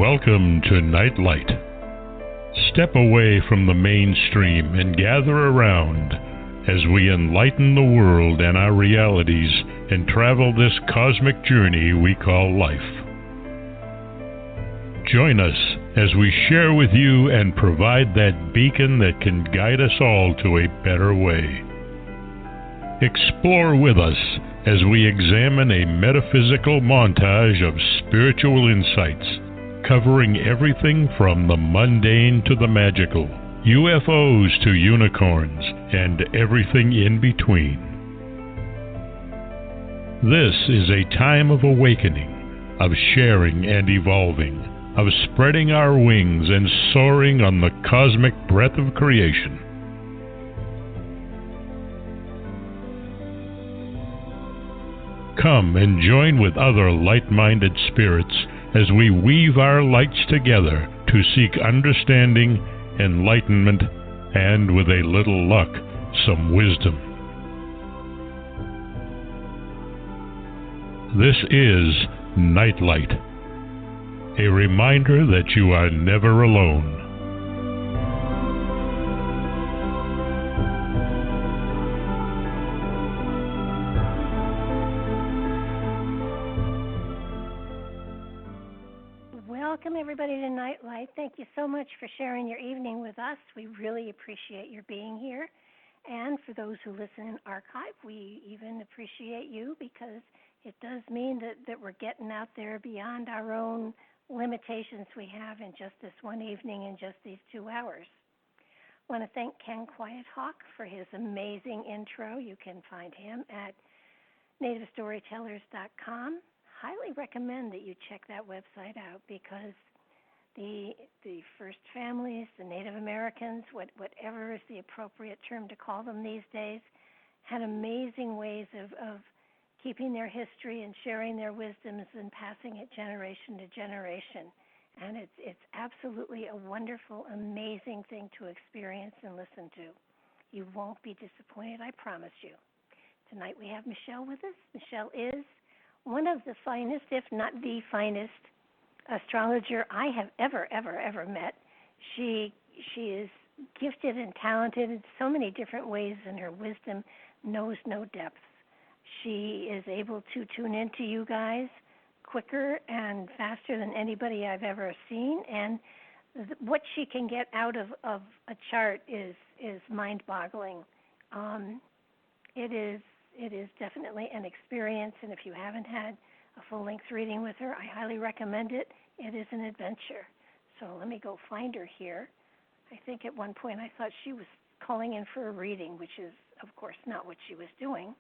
Welcome to Nightlight. Step away from the mainstream and gather around as we enlighten the world and our realities and travel this cosmic journey we call life. Join us as we share with you and provide that beacon that can guide us all to a better way. Explore with us as we examine a metaphysical montage of spiritual insights, covering everything from the mundane to the magical, UFOs to unicorns, and everything in between. This is a time of awakening, of sharing and evolving, of spreading our wings and soaring on the cosmic breath of creation. Come and join with other light-minded spirits as we weave our lights together to seek understanding, enlightenment, and, with a little luck, some wisdom. This is Nightlight, a reminder that you are never alone. Welcome, everybody, to Nightlight. Thank you so much for sharing your evening with us. We really appreciate your being here. And for those who listen in archive, we even appreciate you because it does mean that we're getting out there beyond our own limitations we have in just this one evening and just these 2 hours. I want to thank Ken Quiethawk for his amazing intro. You can find him at nativestorytellers.com. Highly recommend that you check that website out because the First Families, the Native Americans, whatever is the appropriate term to call them these days, had amazing ways of keeping their history and sharing their wisdoms and passing it generation to generation. And it's absolutely a wonderful, amazing thing to experience and listen to. You won't be disappointed, I promise you. Tonight we have Michele with us. Michele is one of the finest, if not the finest, astrologer I have ever met. She is gifted and talented in so many different ways, and her wisdom knows no depth. She is able to tune into you guys quicker and faster than anybody I've ever seen, and what she can get out of a chart is mind-boggling. It is definitely an experience, and if you haven't had a full-length reading with her, I highly recommend it. It is an adventure. So let me go find her here. I think at one point I thought she was calling in for a reading, which is, of course, not what she was doing.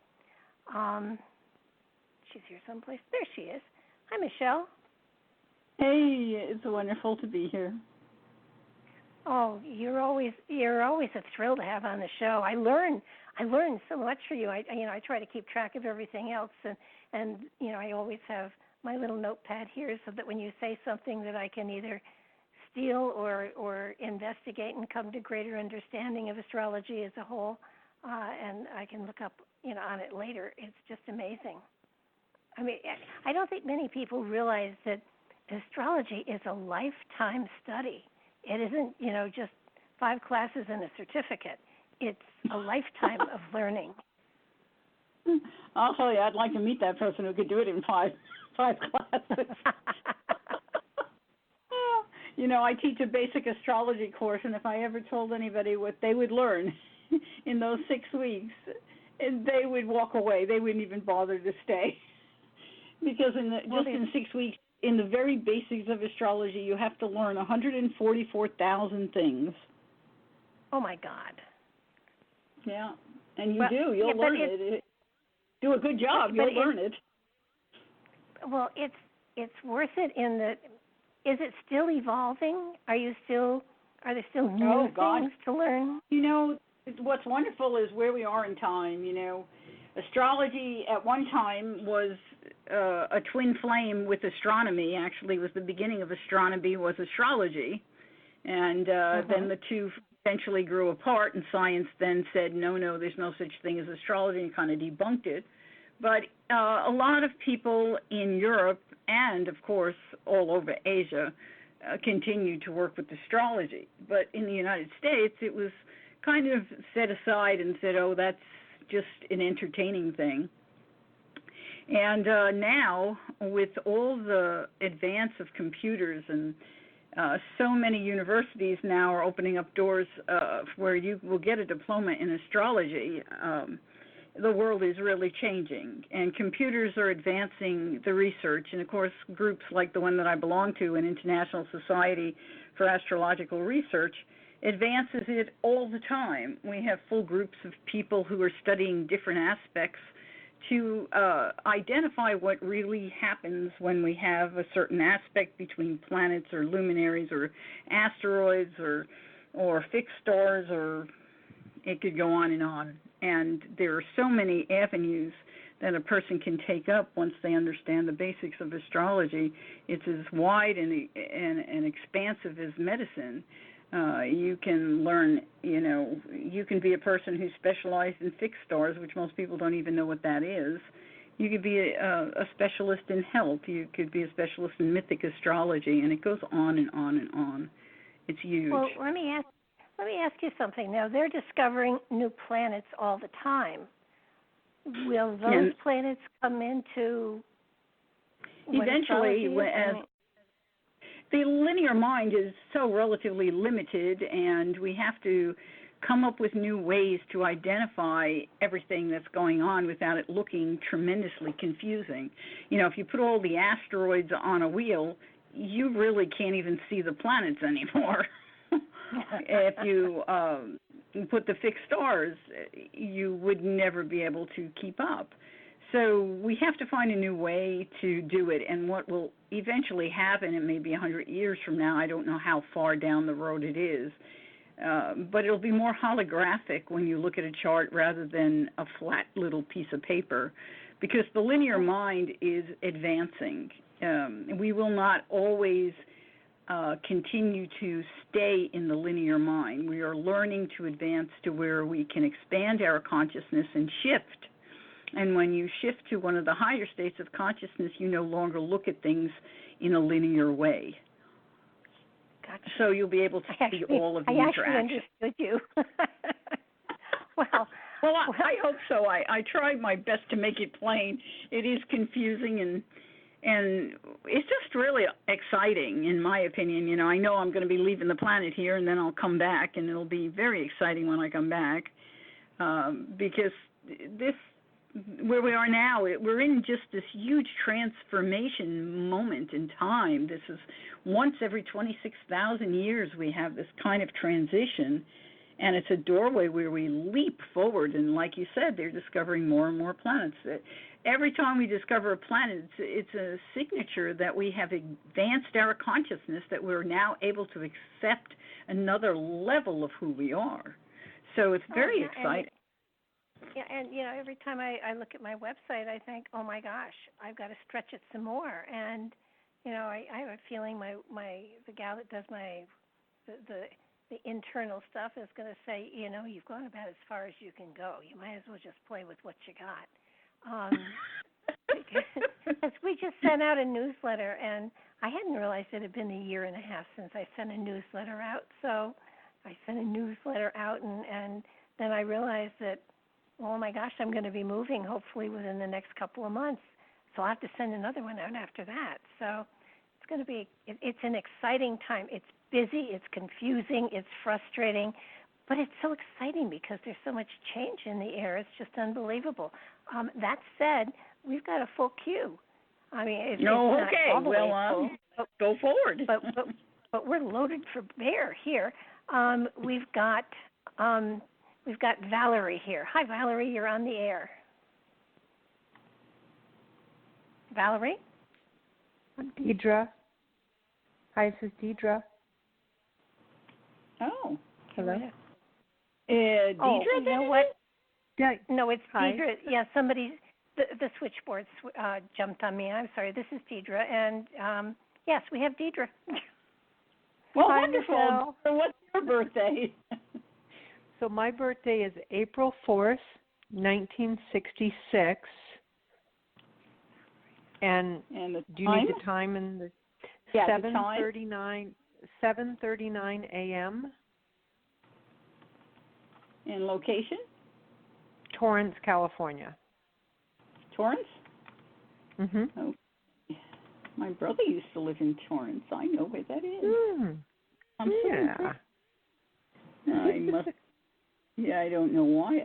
She's here someplace. There she is. Hi, Michele. Hey, it's wonderful to be here. Oh, you're always a thrill to have on the show. I learn so much from you. I try to keep track of everything else, and I always have my little notepad here so that when you say something that I can either steal or investigate and come to greater understanding of astrology as a whole, and I can look up on it later. It's just amazing. I mean, I don't think many people realize that astrology is a lifetime study. It isn't, just 5 classes and a certificate. It's a lifetime of learning. I'll tell you, I'd like to meet that person who could do it in five classes. I teach a basic astrology course, and if I ever told anybody what they would learn in those 6 weeks, they would walk away. They wouldn't even bother to stay. Because in 6 weeks, in the very basics of astrology, you have to learn 144,000 things. Oh, my God. Yeah, and you'll learn it. Do a good job, you'll learn it. Well, it's worth it in that. Is it still evolving? Are there still new things to learn? What's wonderful is where we are in time. Astrology at one time was a twin flame with astronomy. Actually, was the beginning of astronomy was astrology, and then the two eventually grew apart, and science then said, no, there's no such thing as astrology, and kind of debunked it. But a lot of people in Europe and, of course, all over Asia continued to work with astrology. But in the United States, it was kind of set aside and said, oh, that's just an entertaining thing. And now, with all the advance of computers and so many universities now are opening up doors where you will get a diploma in astrology, the world is really changing. And computers are advancing the research. And, of course, groups like the one that I belong to, an International Society for Astrological Research, advances it all the time. We have full groups of people who are studying different aspects to identify what really happens when we have a certain aspect between planets or luminaries or asteroids or fixed stars, or it could go on. And there are so many avenues that a person can take up once they understand the basics of astrology. It's as wide and expansive as medicine. You can learn, you can be a person who specialized in fixed stars, which most people don't even know what that is. You could be a specialist in health. You could be a specialist in mythic astrology, and it goes on and on and on. It's huge. Well, let me ask you something. Now, they're discovering new planets all the time. Will those planets come into eventually? The linear mind is so relatively limited, and we have to come up with new ways to identify everything that's going on without it looking tremendously confusing. If you put all the asteroids on a wheel, you really can't even see the planets anymore. If you put the fixed stars, you would never be able to keep up. So we have to find a new way to do it, and what will eventually happen, it may be 100 years from now, I don't know how far down the road it is, but it'll be more holographic when you look at a chart rather than a flat little piece of paper, because the linear mind is advancing. We will not always continue to stay in the linear mind. We are learning to advance to where we can expand our consciousness and shift. And when you shift to one of the higher states of consciousness, you no longer look at things in a linear way. Gotcha. So you'll be able to see all of the interactions. I actually understood you. Well, I hope so. I tried my best to make it plain. It is confusing, and it's just really exciting, in my opinion. I know I'm going to be leaving the planet here, and then I'll come back, and it'll be very exciting when I come back, because where we are now, we're in just this huge transformation moment in time. This is once every 26,000 years we have this kind of transition, and it's a doorway where we leap forward. And like you said, they're discovering more and more planets. Every time we discover a planet, it's a signature that we have advanced our consciousness, that we're now able to accept another level of who we are. So it's very exciting. And every time I look at my website, I think, oh my gosh, I've got to stretch it some more. And I have a feeling the gal that does the internal stuff is going to say, you've gone about as far as you can go. You might as well just play with what you got. Because we just sent out a newsletter, and I hadn't realized it had been a year and a half since I sent a newsletter out. So I sent a newsletter out, and then I realized that, oh my gosh, I'm going to be moving hopefully within the next couple of months. So I'll have to send another one out after that. So it's going to be, it's an exciting time. It's busy, it's confusing, it's frustrating, but it's so exciting because there's so much change in the air. It's just unbelievable. That said, we've got a full queue. I mean, it's not all the way full, go forward. But we're loaded for bear here. We've got Valerie here. Hi, Valerie. You're on the air. Valerie? I'm Deidre. Hi, this is Deidre. Oh. Hello. Deidre, you know what? Yeah. No, it's Hi. Deidre. Yeah, somebody, the switchboard jumped on me. I'm sorry. This is Deidre. And, yes, we have Deidre. Well, Hi, wonderful. Michele. So what's your birthday? So my birthday is April 4th, 1966. And the do you time? need the time and the Yeah, 7:39 7:39 a.m. And location? Torrance, California. Torrance? Mm-hmm. Oh, my brother used to live in Torrance. I know where that is. I'm so impressed. I must. Yeah, I don't know why.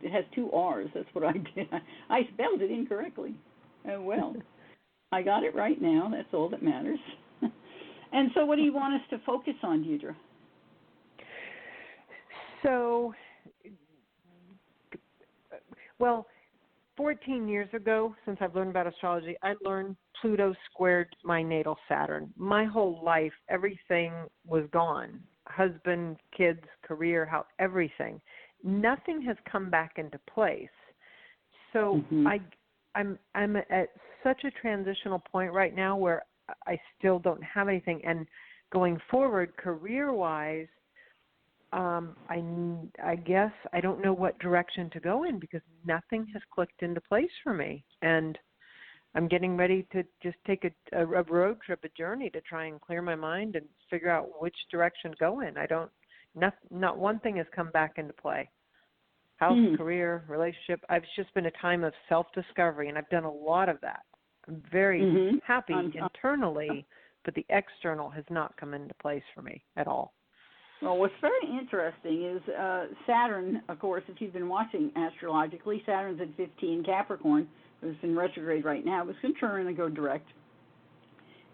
It has two R's. That's what I did. I spelled it incorrectly. Well, I got it right now. That's all that matters. And so what do you want us to focus on, Deidre? So, well, 14 years ago, since I've learned about astrology, I learned Pluto squared my natal Saturn. My whole life, everything was gone. Husband, kids, career, everything. Nothing has come back into place. So I'm at such a transitional point right now where I still don't have anything. And going forward, career-wise, I guess I don't know what direction to go in because nothing has clicked into place for me. And I'm getting ready to just take a road trip, a journey to try and clear my mind and figure out which direction to go in. Not one thing has come back into play. House, career, relationship. It's just been a time of self-discovery, and I've done a lot of that. I'm very happy internally, but the external has not come into place for me at all. Well, what's very interesting is Saturn, of course, if you've been watching astrologically, Saturn's at 15 Capricorn. It's in retrograde right now. It's going to turn and go direct.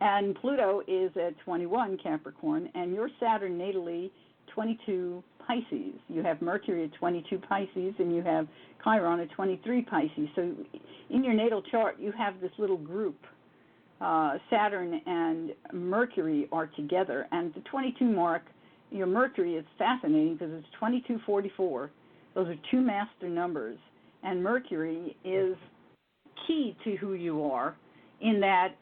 And Pluto is at 21 Capricorn, and your Saturn natally 22 Pisces. You have Mercury at 22 Pisces, and you have Chiron at 23 Pisces. So in your natal chart, you have this little group. Saturn and Mercury are together, and the 22 mark, your Mercury is fascinating because it's 2244. Those are two master numbers, and Mercury is key to who you are in that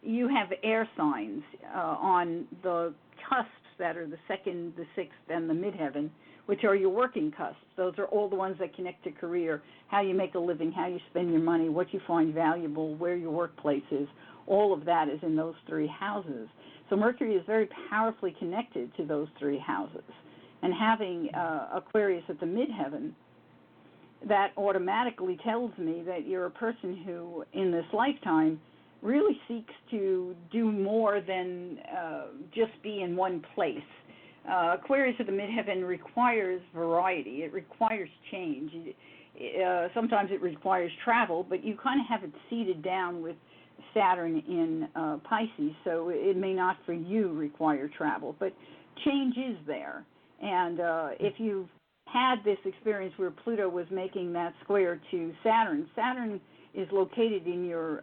you have air signs on the cusps that are the second, the sixth, and the midheaven, which are your working cusps. Those are all the ones that connect to career, how you make a living, how you spend your money, what you find valuable, where your workplace is. All of that is in those three houses. So Mercury is very powerfully connected to those three houses. And having Aquarius at the midheaven, that automatically tells me that you're a person who, in this lifetime, really seeks to do more than just be in one place. Aquarius at the midheaven requires variety. It requires change. Sometimes it requires travel, but you kind of have it seated down with Saturn in Pisces, so it may not for you require travel, but change is there. And if you've had this experience where Pluto was making that square to Saturn, Saturn is located in your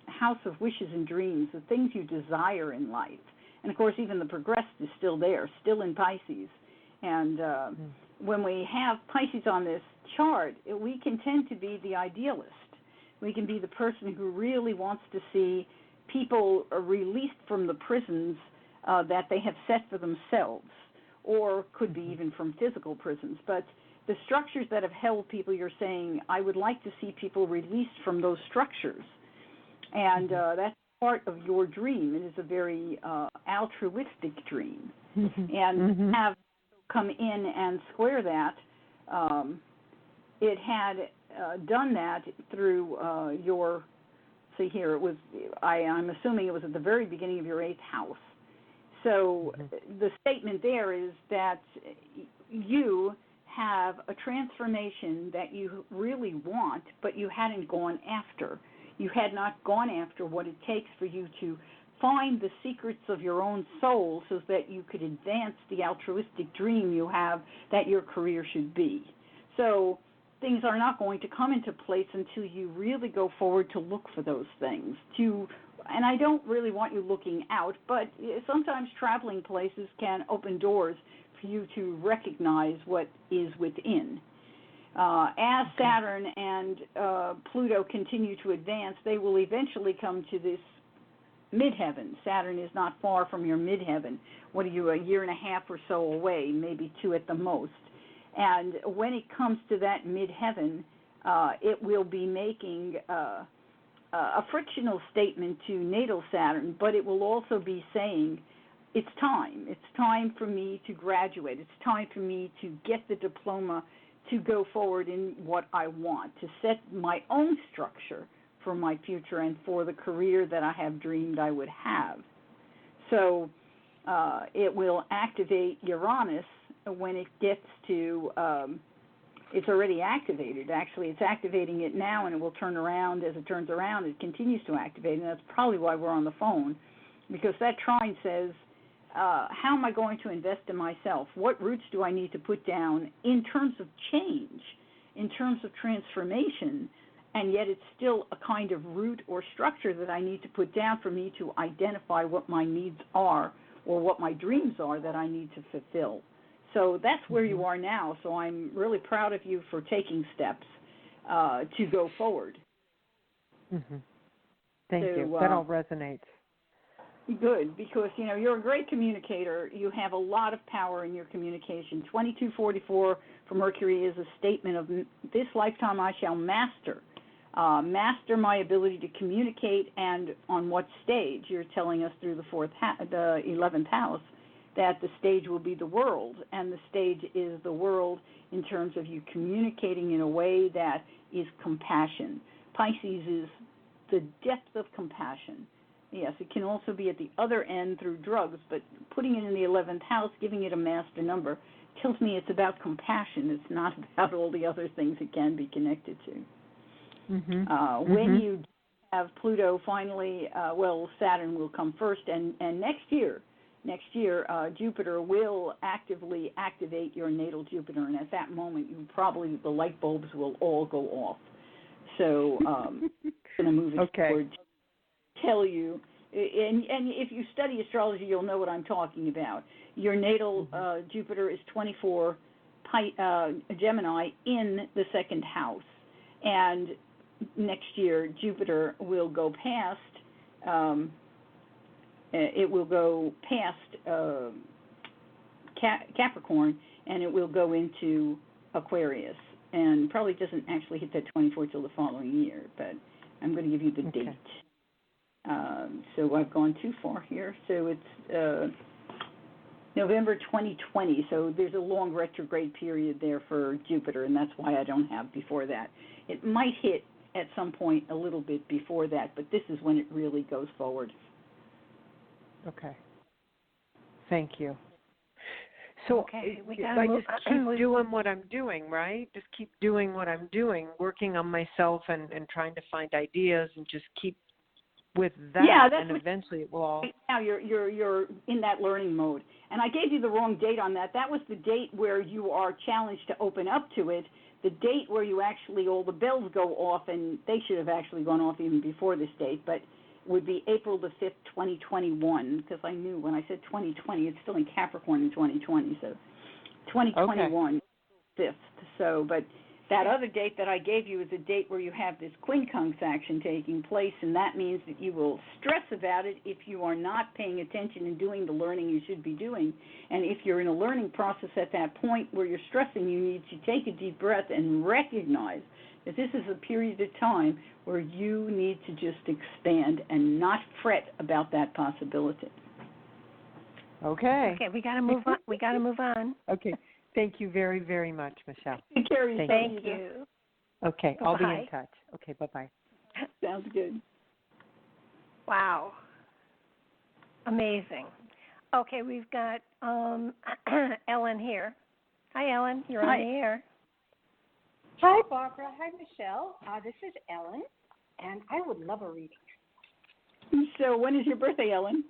house of wishes and dreams, the things you desire in life. And, of course, even the progressed is still there, still in Pisces. And when we have Pisces on this chart, we can tend to be the idealist. We can be the person who really wants to see people released from the prisons that they have set for themselves, or could be even from physical prisons. But the structures that have held people, you're saying, I would like to see people released from those structures. And that's part of your dream. It is a very altruistic dream. And have come in and square that, it had done that through your, see here, it was, I'm assuming it was at the very beginning of your 8th house. So the statement there is that you have a transformation that you really want, but you hadn't gone after. You had not gone after what it takes for you to find the secrets of your own soul so that you could advance the altruistic dream you have that your career should be. So things are not going to come into place until you really go forward to look for those things. And I don't really want you looking out, but sometimes traveling places can open doors for you to recognize what is within. As Saturn and Pluto continue to advance, they will eventually come to this midheaven. Saturn is not far from your midheaven. What are you, a year and a half or so away, maybe 2 at the most. And when it comes to that midheaven, it will be making a frictional statement to natal Saturn, but it will also be saying, it's time. It's time for me to graduate. It's time for me to get the diploma to go forward in what I want, to set my own structure for my future and for the career that I have dreamed I would have. So it will activate Uranus when it gets to, it's already activated. Actually, it's activating it now, and it will turn around. As it turns around, it continues to activate, and that's probably why we're on the phone, because that trine says, how am I going to invest in myself? What roots do I need to put down in terms of change, in terms of transformation? And yet it's still a kind of root or structure that I need to put down for me to identify what my needs are or what my dreams are that I need to fulfill. So that's where you are now. So I'm really proud of you for taking steps to go forward. Mm-hmm. Thank you. That all resonates. Good, because, you're a great communicator. You have a lot of power in your communication. 2244 for Mercury is a statement of this lifetime I shall master my ability to communicate, and on what stage. You're telling us through the 11th house that the stage will be the world, and the stage is the world in terms of you communicating in a way that is compassion. Pisces is the depth of compassion. Yes, it can also be at the other end through drugs, but putting it in the 11th house, giving it a master number, tells me it's about compassion. It's not about all the other things it can be connected to. Mm-hmm. When you have Pluto finally, Saturn will come first, and next year, Jupiter will actively activate your natal Jupiter, and at that moment, the light bulbs will all go off. So I'm going to move it forward to tell you, and if you study astrology, you'll know what I'm talking about. Your natal Jupiter is 24 Gemini in the second house, and next year Jupiter will go past. It will go past Capricorn, and it will go into Aquarius, and probably doesn't actually hit that 24 till the following year, but I'm going to give you the date. So I've gone too far here. So it's November 2020, so there's a long retrograde period there for Jupiter, and that's why I don't have before that. It might hit at some point a little bit before that, but this is when it really goes forward. Okay. Thank you. So I just keep doing what I'm doing, right? Just keep doing what I'm doing, working on myself and trying to find ideas, and just keep with that, and eventually it will all... Right now you're in that learning mode. And I gave you the wrong date on that. That was the date where you are challenged to open up to it. The date where you actually, all the bells go off, and they should have actually gone off even before this date, but would be April the 5th, 2021, because I knew when I said 2020, it's still in Capricorn in 2020, so 2021, 5th. So, but that other date that I gave you is a date where you have this quincunx action taking place, and that means that you will stress about it if you are not paying attention and doing the learning you should be doing. And if you're in a learning process at that point where you're stressing, you need to take a deep breath and recognize that this is a period of time where you need to just expand and not fret about that possibility. Okay. Okay, we got to move on. Okay. Thank you very, very much, Michele. Thank you. Okay, Bye-bye. I'll be in touch. Okay, bye-bye. Sounds good. Wow. Amazing. Okay, we've got Ellen here. Hi, Ellen. You're on the air. Hi, Barbara. Hi, Michele. This is Ellen, and I would love a reading. So when is your birthday, Ellen?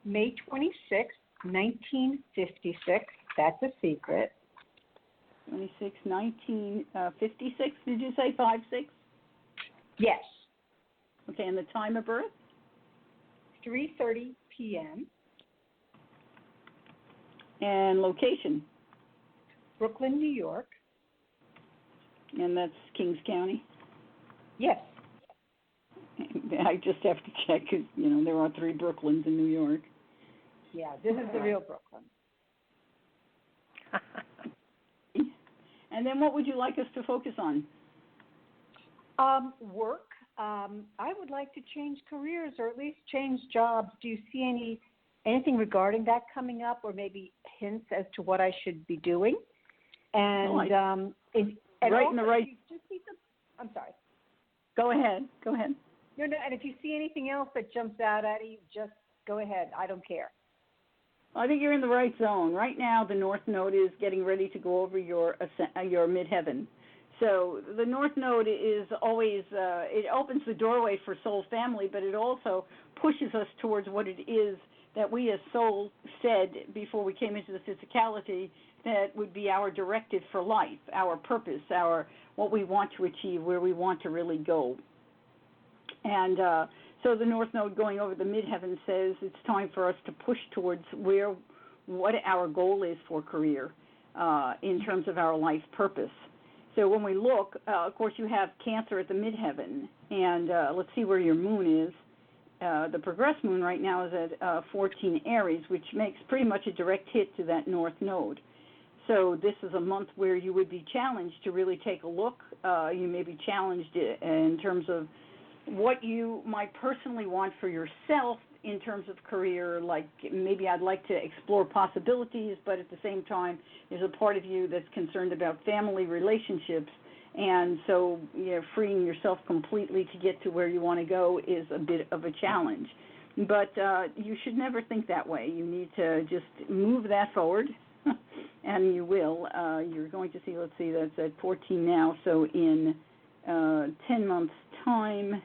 May 26th, 1956. That's a secret. 26, 1956, did you say 5-6? Yes. Okay, and the time of birth? 3:30 p.m. And location? Brooklyn, New York. And that's Kings County? Yes. I just have to check because, there are 3 Brooklyns in New York. Yeah, this is the real Brooklyn. And then what would you like us to focus on? Work. I would like to change careers, or at least change jobs. Do you see anything regarding that coming up, or maybe hints as to what I should be doing. And right in the right. I'm sorry. Go ahead. No. And if you see anything else that jumps out at you, just go ahead. I don't care. I think you're in the right zone. Right now, the North Node is getting ready to go over your midheaven. So the North Node is always, it opens the doorway for soul family, but it also pushes us towards what it is that we as soul said before we came into the physicality that would be our directive for life, our purpose, what we want to achieve, where we want to really go. And so the North Node going over the midheaven says it's time for us to push towards what our goal is for career in terms of our life purpose. So when we look, of course, you have Cancer at the midheaven, and let's see where your moon is. The progressed moon right now is at 14 Aries, which makes pretty much a direct hit to that North Node. So this is a month where you would be challenged to really take a look. You may be challenged in terms of what you might personally want for yourself in terms of career, like maybe I'd like to explore possibilities, but at the same time, there's a part of you that's concerned about family relationships, and so freeing yourself completely to get to where you want to go is a bit of a challenge. But you should never think that way. You need to just move that forward, and you will. You're going to see, let's see, that's at 14 now, so in 10 months' time,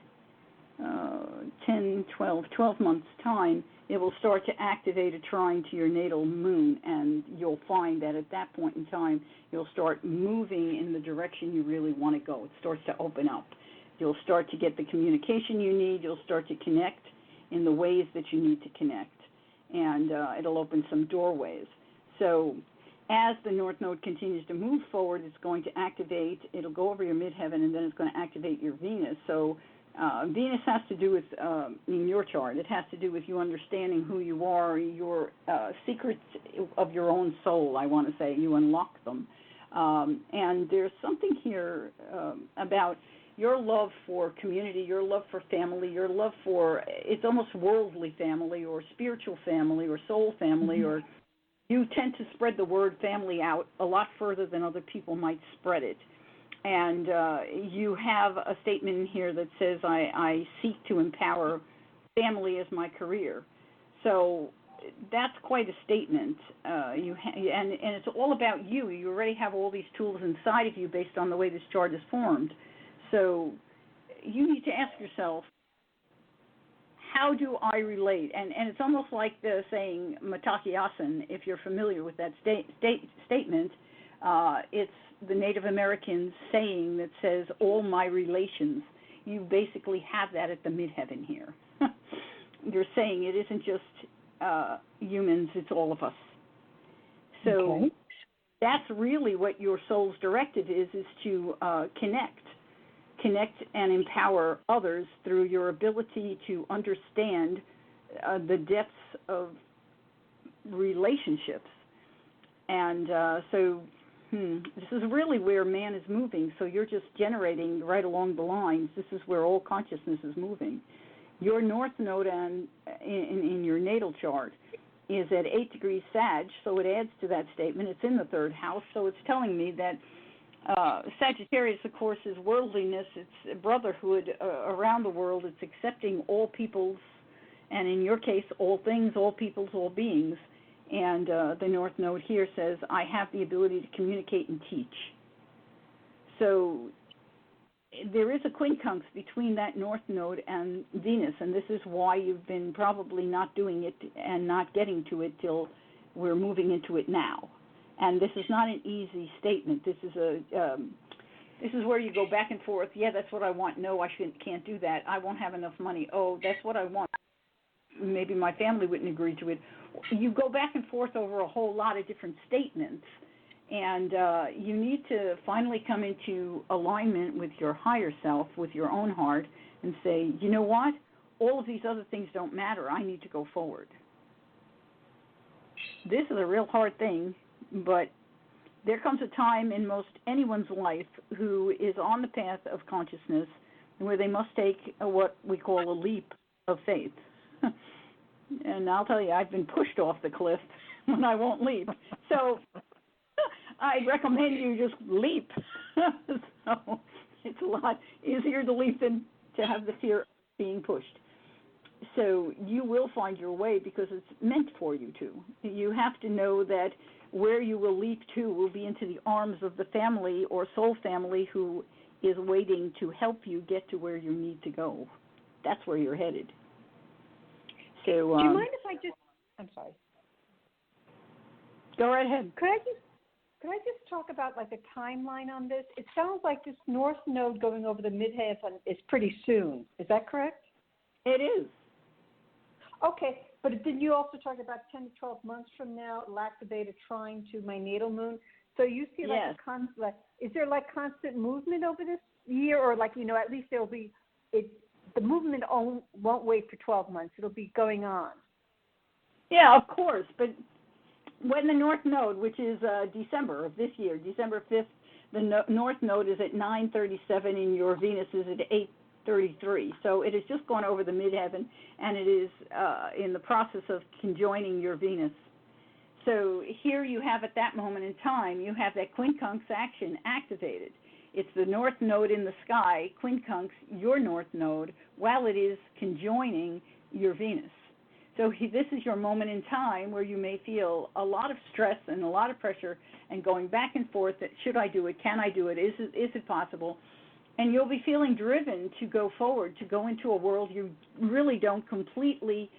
12 months' time, it will start to activate a trine to your natal moon, and you'll find that at that point in time, you'll start moving in the direction you really want to go. It starts to open up. You'll start to get the communication you need. You'll start to connect in the ways that you need to connect, and it'll open some doorways. So as the North Node continues to move forward, it's going to activate, it'll go over your midheaven, and then it's going to activate your Venus. So Venus has to do with, in your chart, it has to do with you understanding who you are, your secrets of your own soul, I want to say. You unlock them. And there's something here about your love for community, your love for family, your love for, it's almost worldly family or spiritual family or soul family, or you tend to spread the word family out a lot further than other people might spread it. And you have a statement in here that says, I seek to empower family as my career. So that's quite a statement. And it's all about you. You already have all these tools inside of you based on the way this chart is formed. So you need to ask yourself, how do I relate? And it's almost like the saying Matakiasan, if you're familiar with that statement. It's the Native American saying that says, all my relations. You basically have that at the midheaven here. You're saying it isn't just humans, it's all of us. So that's really what your soul's directive is to connect and empower others through your ability to understand the depths of relationships. And so this is really where man is moving. So you're just generating right along the lines. This is where all consciousness is moving. Your North Node in your natal chart is at 8 degrees Sag, so it adds to that statement. It's in the third house, so it's telling me that Sagittarius, of course, is worldliness. It's brotherhood around the world. It's accepting all peoples, and in your case, all things, all peoples, all beings. And the North Node here says, I have the ability to communicate and teach. So there is a quincunx between that North Node and Venus, and this is why you've been probably not doing it and not getting to it till we're moving into it now. And this is not an easy statement. This is where you go back and forth. Yeah, that's what I want. No, I can't do that. I won't have enough money. Oh, that's what I want. Maybe my family wouldn't agree to it. You go back and forth over a whole lot of different statements, and you need to finally come into alignment with your higher self, with your own heart, and say, you know what? All of these other things don't matter. I need to go forward. This is a real hard thing, but there comes a time in most anyone's life who is on the path of consciousness where they must take what we call a leap of faith. And I'll tell you, I've been pushed off the cliff when I won't leap. So I recommend you just leap. So it's a lot easier to leap than to have the fear of being pushed. So you will find your way because it's meant for you to. You have to know that where you will leap to will be into the arms of the family or soul family who is waiting to help you get to where you need to go. That's where you're headed. So, do you mind if I just? I'm sorry. Go right ahead. Could I just talk about like a timeline on this? It sounds like this north node going over the midheaven is pretty soon. Is that correct? It is. Okay, but didn't you also talk about 10 to 12 months from now, it'll activate a trine to my natal moon? So you see like Yes. Is there like constant movement over this year, or like, at least there'll be the movement won't wait for 12 months. It'll be going on. Yeah, of course. But when the North Node, which is December of this year, December 5th, the North Node is at 9:37 and your Venus is at 8:33. So it has just gone over the midheaven, and it is in the process of conjoining your Venus. So here you have at that moment in time, you have that quincunx action activated. It's the North Node in the sky, quincunx, your North Node, while it is conjoining your Venus. So this is your moment in time where you may feel a lot of stress and a lot of pressure and going back and forth that should I do it, can I do it, is it possible? And you'll be feeling driven to go forward, to go into a world you really don't completely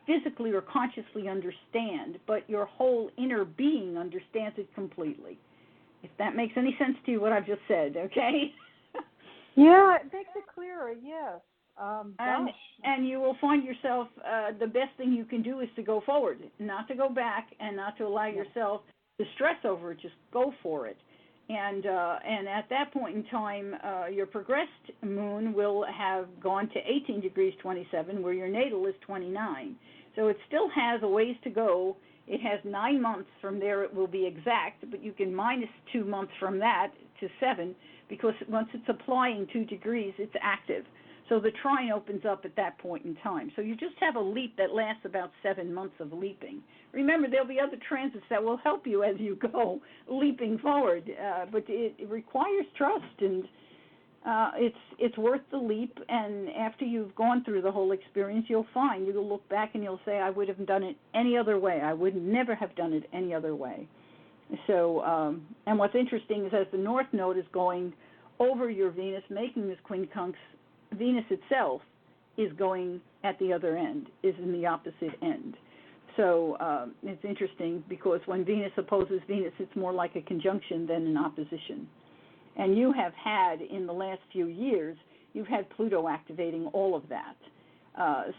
physically or consciously understand, but your whole inner being understands it completely. If that makes any sense to you, what I've just said, okay? Yeah, it makes it clearer, yes. And you will find yourself, the best thing you can do is to go forward, not to go back and not to allow yourself to stress over it, just go for it. And at that point in time, your progressed moon will have gone to 18 degrees 27, where your natal is 29. So it still has a ways to go. It has 9 months from there, it will be exact, but you can minus 2 months from that to 7, because once it's applying 2 degrees, it's active. So the trine opens up at that point in time. So you just have a leap that lasts about 7 months of leaping. Remember, there'll be other transits that will help you as you go leaping forward, but it requires trust, and it's worth the leap. And after you've gone through the whole experience, you'll look back and you'll say, I would have done it any other way. I would never have done it any other way. So, and what's interesting is as the North Node is going over your Venus, making this quincunx, Venus itself is going at the other end, is in the opposite end. So it's interesting because when Venus opposes Venus, it's more like a conjunction than an opposition. And you have had, in the last few years, you've had Pluto activating all of that.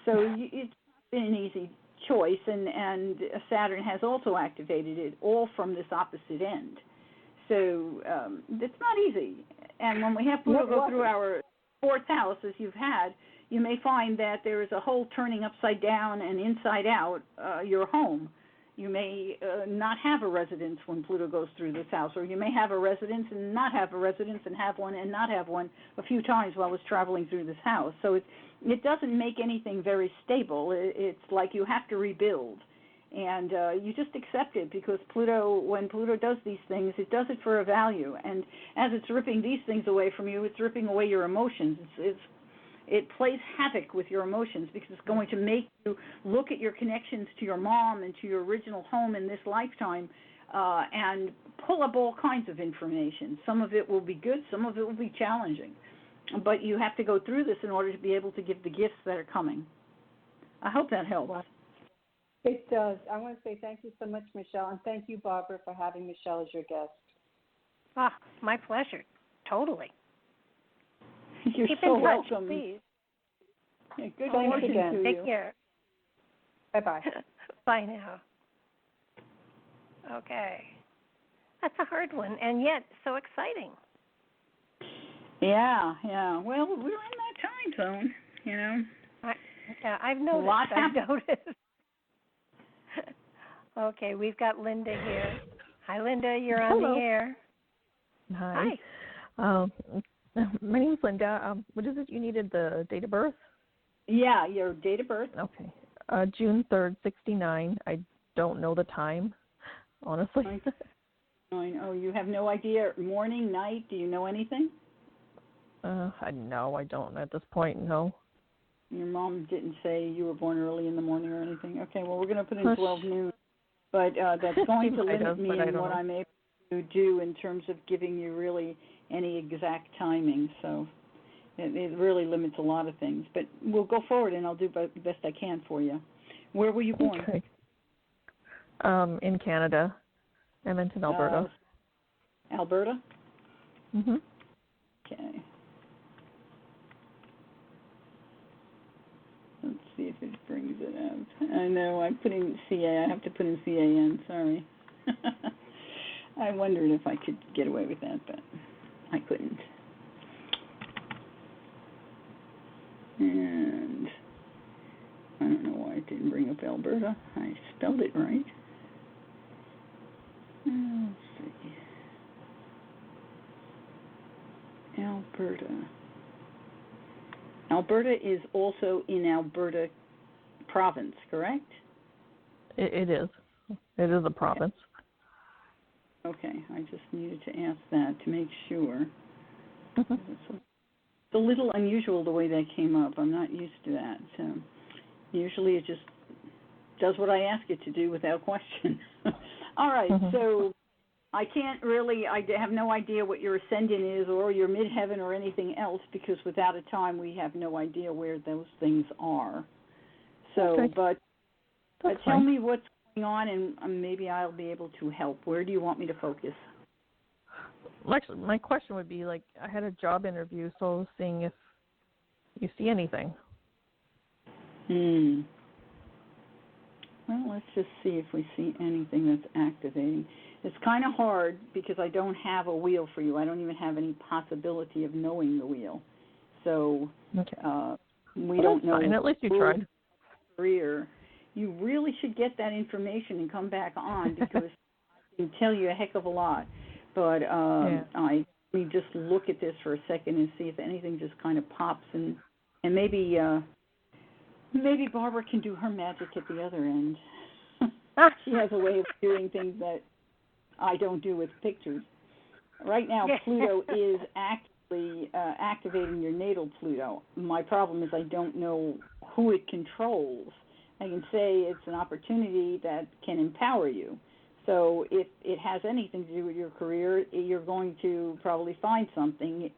So it's been an easy choice, and Saturn has also activated it, all from this opposite end. So it's not easy. And when we have Pluto go through our fourth house, as you've had, you may find that there is a whole turning upside down and inside out your home. You may not have a residence when Pluto goes through this house, or you may have a residence and not have a residence and have one and not have one a few times while it's traveling through this house. So it doesn't make anything very stable. It's like you have to rebuild. And you just accept it, because Pluto, when Pluto does these things, it does it for a value. And as it's ripping these things away from you, it's ripping away your emotions. It plays havoc with your emotions, because it's going to make you look at your connections to your mom and to your original home in this lifetime and pull up all kinds of information. Some of it will be good, some of it will be challenging. But you have to go through this in order to be able to give the gifts that are coming. I hope that helps. It does. I want to say thank you so much, Michele, and thank you, Barbara, for having Michele as your guest. Ah, my pleasure. Totally. You're Keep so in touch, welcome. please. Yeah, good Thanks fortune again. to Take you. care. Bye-bye. Bye now. Okay. That's a hard one, and yet so exciting. Yeah. Well, we're in that time zone, you know. I've noticed. Lots I've noticed. Okay, we've got Linda here. Hi, Linda. You're on Hello. the air. Hi. My name's Linda. What is it? You needed the date of birth? Yeah, your date of birth. Okay. June 3rd, 69. I don't know the time, honestly. Oh, you have no idea? Morning, night? Do you know anything? No, I don't at this point, no. Your mom didn't say you were born early in the morning or anything? Okay, well, we're going to put in 12 noon. But that's going to limit me in what I'm able to do in terms of giving you really any exact timing. So it really limits a lot of things. But we'll go forward, and I'll do the best I can for you. Where were you born? Okay. In Canada, Edmonton, Alberta. Alberta? Mhm. Okay. Let's see if it brings it up. I know I'm putting CA. I have to put in CAN. Sorry. I wondered if I could get away with that, but I couldn't. And I don't know why it didn't bring up Alberta. I spelled it right. Let's see. Alberta. Alberta is also in Alberta province, correct? It is. It is a province. Okay, I just needed to ask that to make sure. It's a little unusual the way that came up. I'm not used to that. So usually it just does what I ask it to do without question. All right, so I can't really, I have no idea what your ascendant is or your midheaven or anything else because without a time we have no idea where those things are. So, but tell me what's going on and maybe I'll be able to help. Where do you want me to focus? My question would be, like, I had a job interview, so seeing if you see anything. Well, let's just see if we see anything that's activating. It's kind of hard because I don't have a wheel for you. I don't even have any possibility of knowing the wheel. So we don't know. Fine. At least you tried. Career. You really should get that information and come back on because I can tell you a heck of a lot. But let me just look at this for a second and see if anything just kind of pops and maybe Barbara can do her magic at the other end. She has a way of doing things that I don't do with pictures. Right now, Pluto is actively activating your natal Pluto. My problem is I don't know who it controls. I can say it's an opportunity that can empower you. So if it has anything to do with your career, you're going to probably find something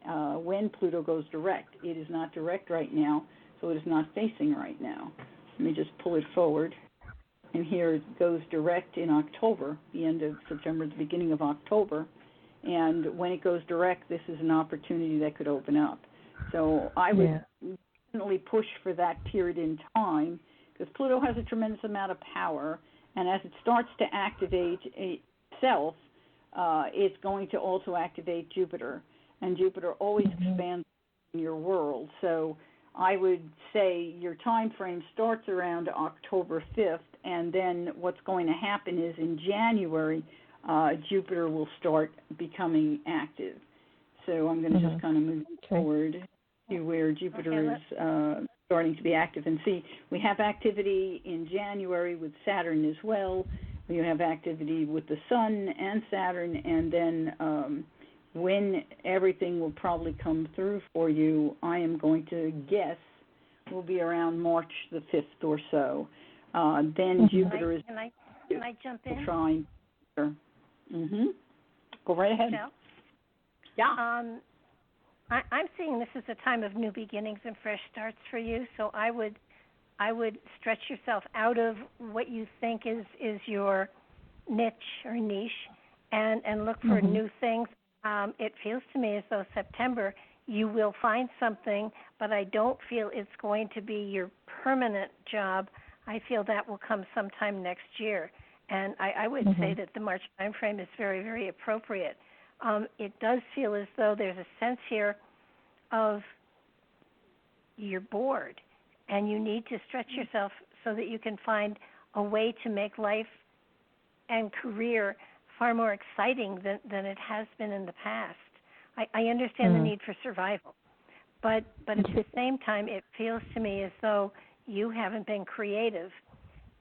when Pluto goes direct. It is not direct right now, so it is not facing right now. Let me just pull it forward. And here it goes direct in October, the end of September, the beginning of October. And when it goes direct, this is an opportunity that could open up. So I would definitely push for that period in time because Pluto has a tremendous amount of power. And as it starts to activate itself, it's going to also activate Jupiter. And Jupiter always expands in your world. So I would say your time frame starts around October 5th, and then what's going to happen is in January, Jupiter will start becoming active. So I'm going to just kind of move forward to where Jupiter is starting to be active. And see, we have activity in January with Saturn as well. We have activity with the Sun and Saturn, and then when everything will probably come through for you, I am going to guess will be around March the 5th or so. Then Jupiter is... Can I jump in? Trying. Go right ahead. Michele? Yeah. I'm seeing this as a time of new beginnings and fresh starts for you, so I would stretch yourself out of what you think is your niche or niche and look for new things. It feels to me as though September you will find something, but I don't feel it's going to be your permanent job. I feel that will come sometime next year. And I would say that the March time frame is very, very appropriate. It does feel as though there's a sense here of you're bored and you need to stretch yourself so that you can find a way to make life and career far more exciting than it has been in the past. I understand the need for survival, but at the same time, it feels to me as though you haven't been creative.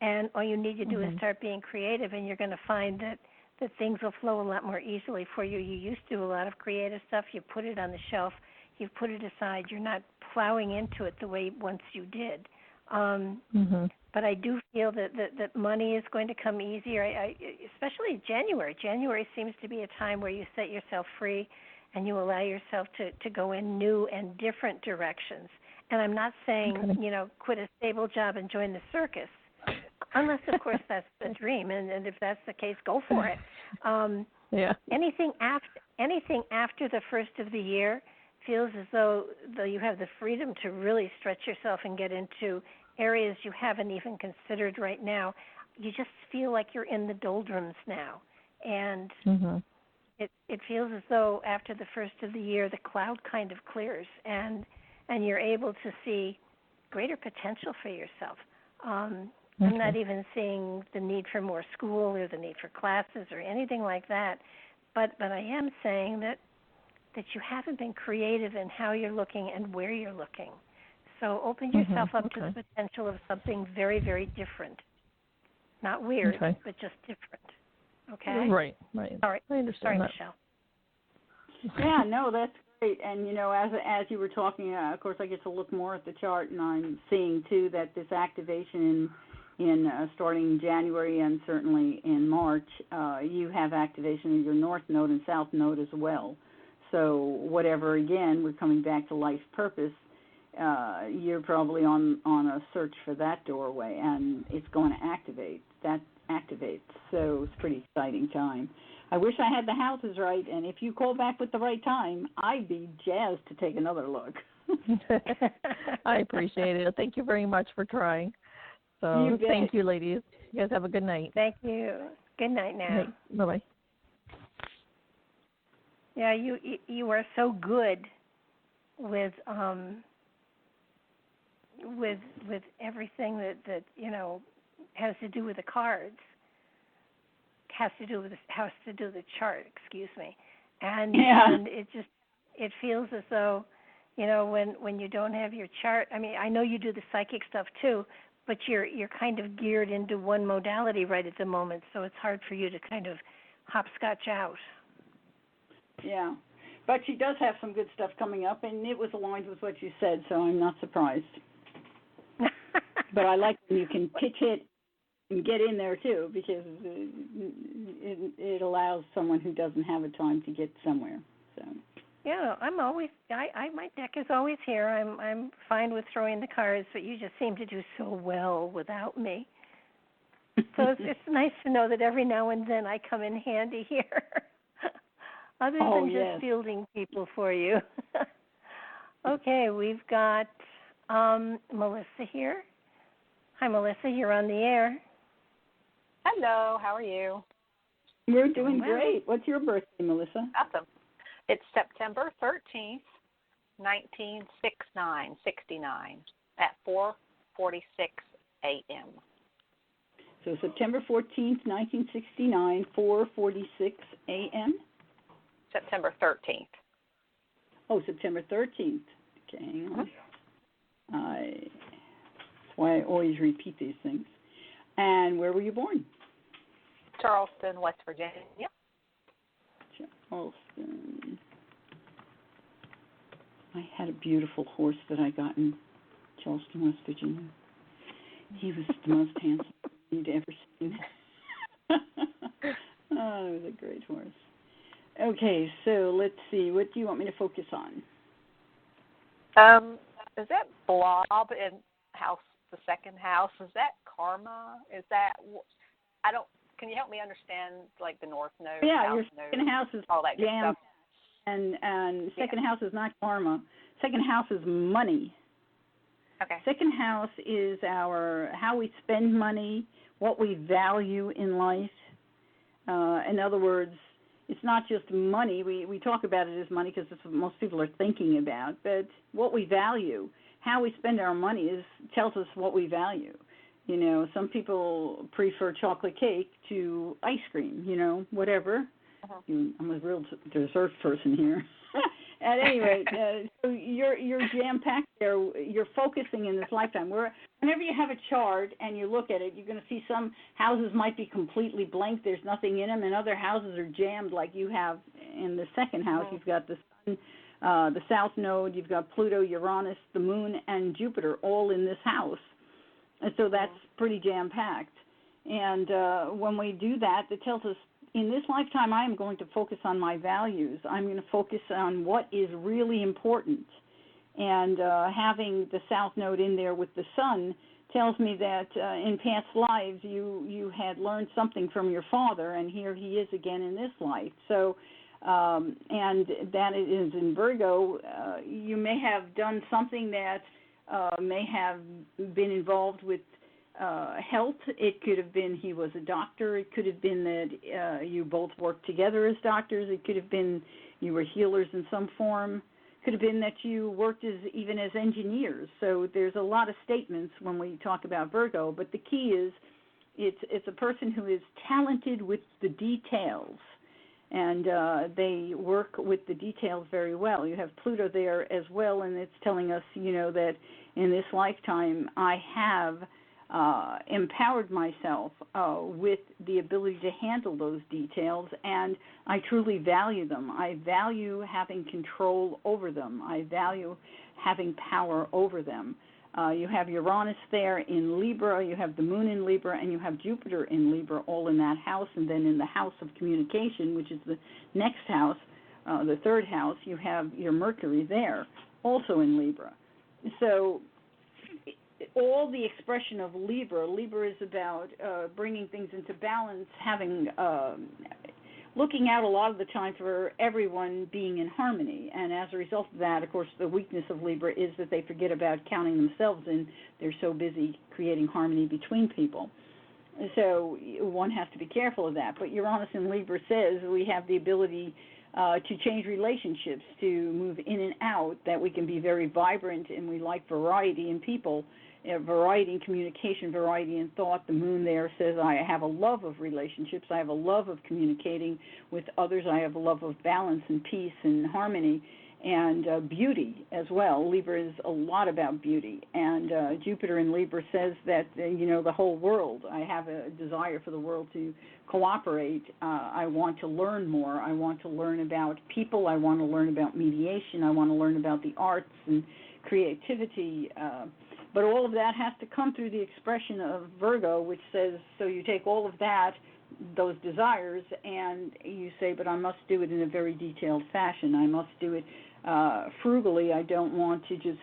And all you need to do is start being creative, and you're going to find that things will flow a lot more easily for you. You used to do a lot of creative stuff. You put it on the shelf. You put it aside. You're not plowing into it the way once you did. But I do feel that money is going to come easier, especially January. January seems to be a time where you set yourself free and you allow yourself to go in new and different directions. And I'm not saying, quit a stable job and join the circus. Unless, of course, that's the dream, and if that's the case, go for it. Anything after the first of the year feels as though you have the freedom to really stretch yourself and get into areas you haven't even considered right now. You just feel like you're in the doldrums now, and it feels as though after the first of the year, the cloud kind of clears, and you're able to see greater potential for yourself. I'm not even seeing the need for more school or the need for classes or anything like that, but I am saying that you haven't been creative in how you're looking and where you're looking. So open yourself up to the potential of something very, very different. Not weird, but just different. Okay? Right. Sorry, I understand that. Michele. Yeah, no, that's great. And, as you were talking, of course, I get to look more at the chart, and I'm seeing, too, that this activation in starting January and certainly in March, you have activation of your North Node and South Node as well. So whatever, again, we're coming back to life purpose, you're probably on a search for that doorway, and it's going to activate. That activates. So it's a pretty exciting time. I wish I had the houses right, and if you call back with the right time, I'd be jazzed to take another look. I appreciate it. Thank you very much for trying. So thank you, ladies. You guys have a good night. Thank you. Good night now. Right. Bye-bye. Yeah, you are so good with everything that has to do with the cards, has to do with the chart. Excuse me, and it feels as though when you don't have your chart. I mean, I know you do the psychic stuff too, but you're kind of geared into one modality right at the moment, so it's hard for you to kind of hopscotch out. Yeah, but she does have some good stuff coming up, and it was aligned with what you said, so I'm not surprised. But I like when you can pitch it and get in there, too, because it allows someone who doesn't have a time to get somewhere. So. Yeah, I'm always. my deck is always here. I'm fine with throwing the cards, but you just seem to do so well without me. So it's nice to know that every now and then I come in handy here, other than just fielding people for you. Okay, we've got Melissa here. Hi, Melissa. You're on the air. Hello. How are you? We're doing great. What's your birthday, Melissa? Awesome. It's September 13th, 1969 at 4:46 a.m. So September 14th, 1969, 4:46 a.m.? September 13th. Oh, September 13th. Okay, hang on. That's why I always repeat these things. And where were you born? Charleston, West Virginia. Charleston. I had a beautiful horse that I got in Charleston, West Virginia. He was the most handsome you'd ever seen. Oh, it was a great horse. Okay, so let's see. What do you want me to focus on? Is that blob in house, the second house? Is that karma? Is that Can you help me understand like the north node? Yeah, your node, second house is all that good jam, stuff. and second house is not karma. Second house is money. Okay. Second house is how we spend money, what we value in life. In other words, it's not just money. We talk about it as money because it's what most people are thinking about. But what we value, how we spend our money, tells us what we value. Some people prefer chocolate cake to ice cream. Whatever. Uh-huh. I'm a real dessert person here. At any rate, so you're jam-packed there. You're focusing in this lifetime. Whenever you have a chart and you look at it, you're going to see some houses might be completely blank. There's nothing in them, and other houses are jammed like you have in the second house. You've got the sun, the south node, you've got Pluto, Uranus, the moon, and Jupiter all in this house. And so that's pretty jam-packed. And when we do that, it tells us, in this lifetime, I am going to focus on my values. I'm going to focus on what is really important. And having the south node in there with the sun tells me that in past lives you had learned something from your father, and here he is again in this life. So, and that is in Virgo. You may have done something that may have been involved with health. It could have been he was a doctor. It could have been that you both worked together as doctors. It could have been you were healers in some form. It could have been that you worked even as engineers. So there's a lot of statements when we talk about Virgo, but the key is it's a person who is talented with the details, and they work with the details very well. You have Pluto there as well, and it's telling us, that in this lifetime I have empowered myself with the ability to handle those details, and I truly value them. I value having control over them. I value having power over them. You have Uranus there in Libra, you have the moon in Libra, and you have Jupiter in Libra all in that house, and then in the house of communication, which is the next house, the third house, you have your Mercury there, also in Libra. So all the expression of Libra is about bringing things into balance, having looking out a lot of the time for everyone being in harmony. And as a result of that, of course, the weakness of Libra is that they forget about counting themselves in. They're so busy creating harmony between people. So one has to be careful of that. But Uranus in Libra says we have the ability to change relationships, to move in and out, that we can be very vibrant, and we like variety in people. Variety in communication, variety in thought. The moon there says I have a love of relationships. I have a love of communicating with others. I have a love of balance and peace and harmony and beauty as well. Libra is a lot about beauty. And Jupiter in Libra says that, the whole world, I have a desire for the world to cooperate. I want to learn more. I want to learn about people. I want to learn about mediation. I want to learn about the arts and creativity. But all of that has to come through the expression of Virgo, which says, so you take all of that, those desires, and you say, but I must do it in a very detailed fashion. I must do it frugally. I don't want to just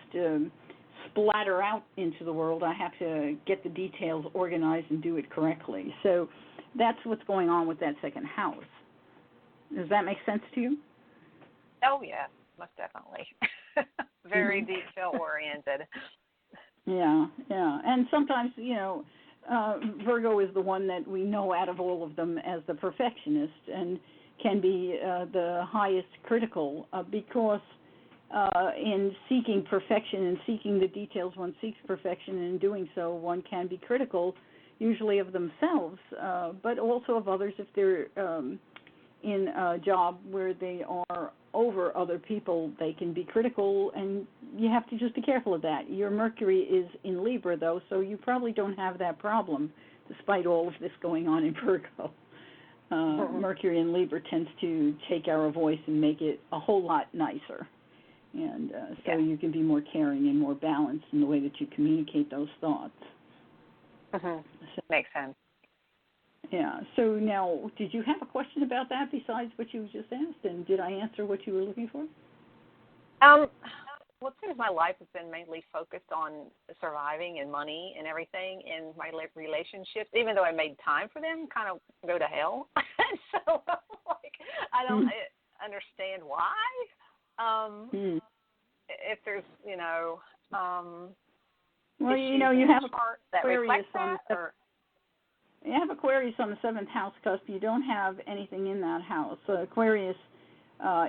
splatter out into the world. I have to get the details organized and do it correctly. So that's what's going on with that second house. Does that make sense to you? Oh, yeah, most definitely. Very detail-oriented. Yeah. And sometimes, Virgo is the one that we know out of all of them as the perfectionist and can be the highest critical because in seeking perfection and seeking the details, one seeks perfection, and in doing so, one can be critical, usually of themselves, but also of others if they're in a job where they are over other people. They can be critical, and you have to just be careful of that. Your Mercury is in Libra, though, so you probably don't have that problem, despite all of this going on in Virgo. Mercury in Libra tends to take our voice and make it a whole lot nicer, and so you can be more caring and more balanced in the way that you communicate those thoughts. So, makes sense. Yeah. So now, did you have a question about that besides what you just asked? And did I answer what you were looking for? Well, it seems my life has been mainly focused on surviving and money and everything, and my relationships, even though I made time for them, kind of go to hell. So, I don't understand why. If there's, well, you have Aquarius on You have Aquarius on the 7th house cusp. You don't have anything in that house. Aquarius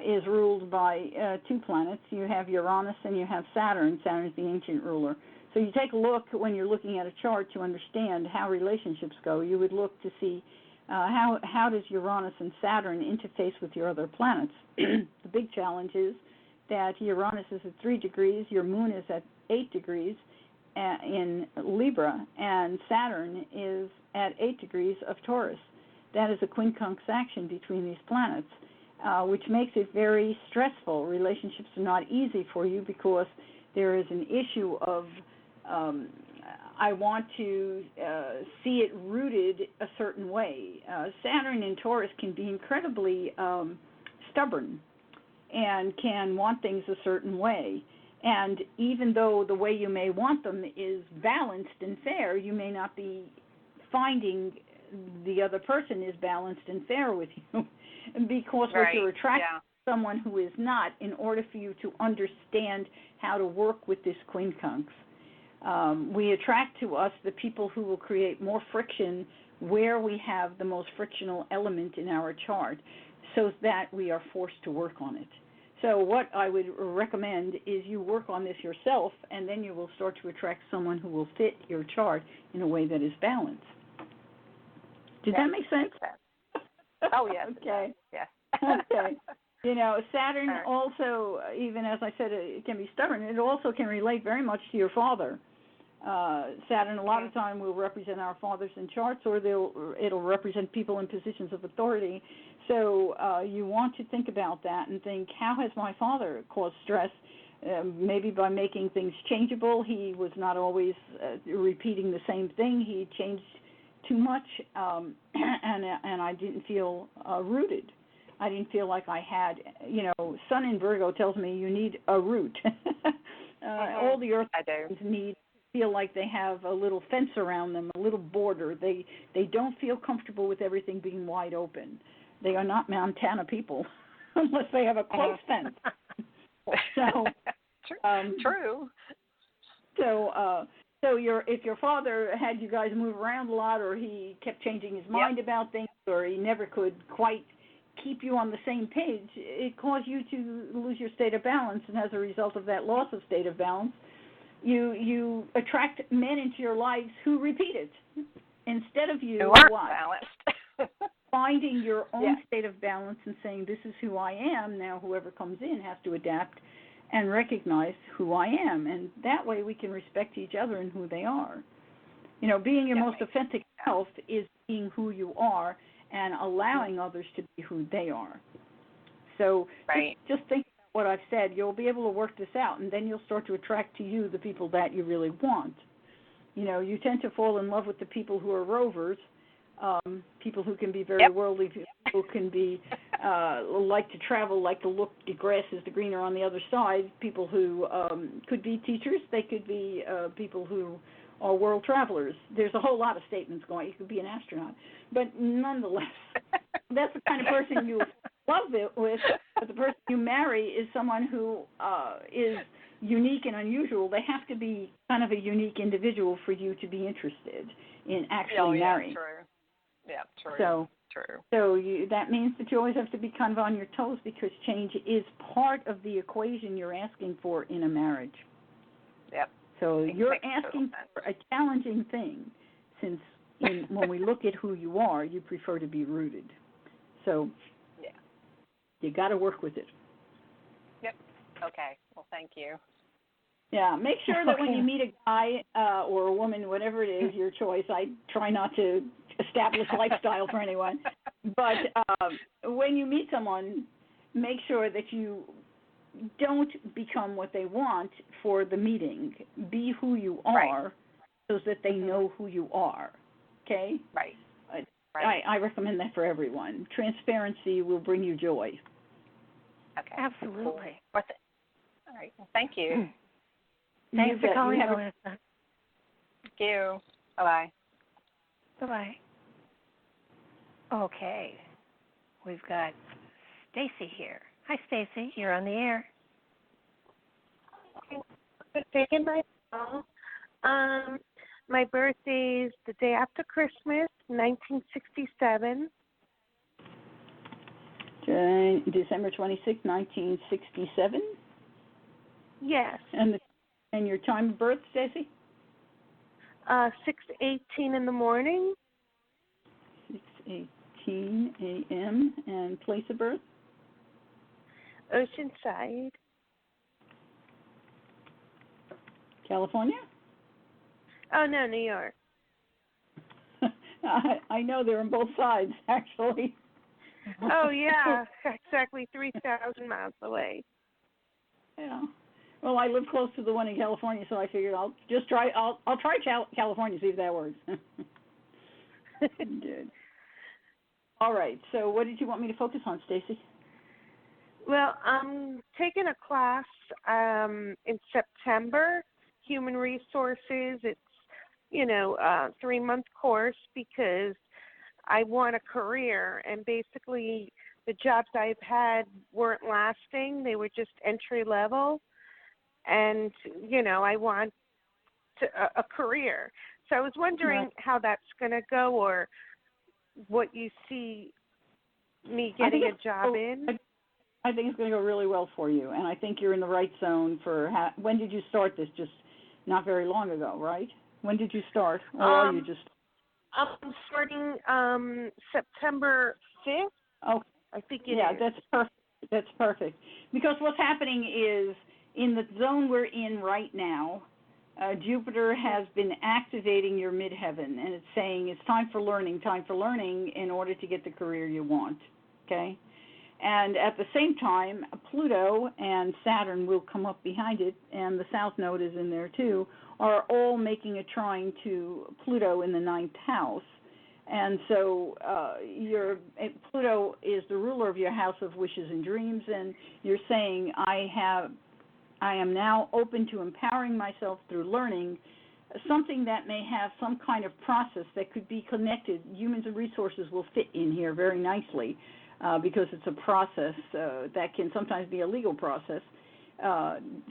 is ruled by two planets. You have Uranus and you have Saturn. Saturn is the ancient ruler. So you take a look when you're looking at a chart to understand how relationships go. You would look to see how does Uranus and Saturn interface with your other planets. The big challenge is that Uranus is at 3 degrees, your moon is at 8 degrees in Libra, and Saturn is at 8 degrees of Taurus. That is a quincunx action between these planets, which makes it very stressful. Relationships are not easy for you because there is an issue of I want to see it rooted a certain way. Saturn in Taurus can be incredibly stubborn and can want things a certain way. And even though the way you may want them is balanced and fair, you may not be finding the other person is balanced and fair with you because what you're attracting is someone who is not, in order for you to understand how to work with this quincunx. We attract to us the people who will create more friction where we have the most frictional element in our chart so that we are forced to work on it. So what I would recommend is you work on this yourself, and then you will start to attract someone who will fit your chart in a way that is balanced. Did that make sense? Oh, yes. Okay. Yes. Okay. You know, Saturn also, even as I said, it can be stubborn. It also can relate very much to your father. Saturn a lot of time will represent our fathers in charts, or it'll represent people in positions of authority. So you want to think about that and think, how has my father caused stress? Maybe by making things changeable. He was not always repeating the same thing. He changed too much, and I didn't feel rooted. I didn't feel like I had, Sun in Virgo tells me you need a root. All the earth need feel like they have a little fence around them, a little border. They don't feel comfortable with everything being wide open. They are not Montana people unless they have a close fence. So true. So if your father had you guys move around a lot, or he kept changing his mind about things, or he never could quite keep you on the same page, it caused you to lose your state of balance, and as a result of that loss of state of balance, you attract men into your lives who repeat it instead of you balanced. finding your own state of balance and saying, this is who I am. Now whoever comes in has to adapt and recognize who I am, and that way we can respect each other and who they are. Being your most authentic self is being who you are and allowing others to be who they are. So just think about what I've said. You'll be able to work this out, and then you'll start to attract to you the people that you really want. You tend to fall in love with the people who are rovers, people who can be very worldly, people who can be like to travel, like to look, the grass is the greener on the other side, people who could be teachers, they could be people who are world travelers. There's a whole lot of statements going. You could be an astronaut. But nonetheless, that's the kind of person you love it with. But the person you marry is someone who is unique and unusual. They have to be kind of a unique individual for you to be interested in actually marrying. True. Yeah, true. So that means that you always have to be kind of on your toes, because change is part of the equation you're asking for in a marriage. Yep. So you're asking for a challenging thing, since when we look at who you are, you prefer to be rooted. So you got to work with it. Yep. Okay. Well, thank you. Yeah. Make sure that when you meet a guy or a woman, whatever it is, your choice. I try not to establish lifestyle for anyone, but when you meet someone, make sure that you don't become what they want for the meeting. Be who you are, so that they know who you are. Okay? Right. I recommend that for everyone. Transparency will bring you joy. Okay. Absolutely. All right. Well, thank you. Thanks for calling, Melissa. Thank you. Bye-bye. Bye-bye. Okay. We've got Stacy here. Hi, Stacy. You're on the air. Taking my call. My birthday is the day after Christmas, 1967. December 26, 1967? Yes. And your time of birth, Stacy? 6:18 in the morning. 6:18 a.m. And place of birth? Oceanside. California? Oh no, New York. I know they're on both sides, actually. Oh yeah, exactly 3,000 miles away. Yeah. Well, I live close to the one in California, so I figured I'll just try. I'll try California, see if that works. Good. All right. So, what did you want me to focus on, Stacy? Well, I'm taking a class in September, Human Resources. It's, a 3-month course because I want a career, and basically the jobs I've had weren't lasting. They were just entry level, and, I want a career. So I was wondering how that's going to go, or what you see me getting a job in. I think it's going to go really well for you, and I think you're in the right zone for when did you start this? Just not very long ago, right? When did you start? Or are you just... I'm starting September 5th. Oh, I think it yeah, is. that's perfect. That's perfect. Because what's happening is, in the zone we're in right now, Jupiter has been activating your midheaven, and it's saying it's time for learning in order to get the career you want, okay? And at the same time, Pluto and Saturn will come up behind it, and the South Node is in there too, are all making a trine to Pluto in the 9th house. And so Pluto is the ruler of your house of wishes and dreams, and you're saying, I am now open to empowering myself through learning, something that may have some kind of process that could be connected. Humans and resources will fit in here very nicely because it's a process that can sometimes be a legal process.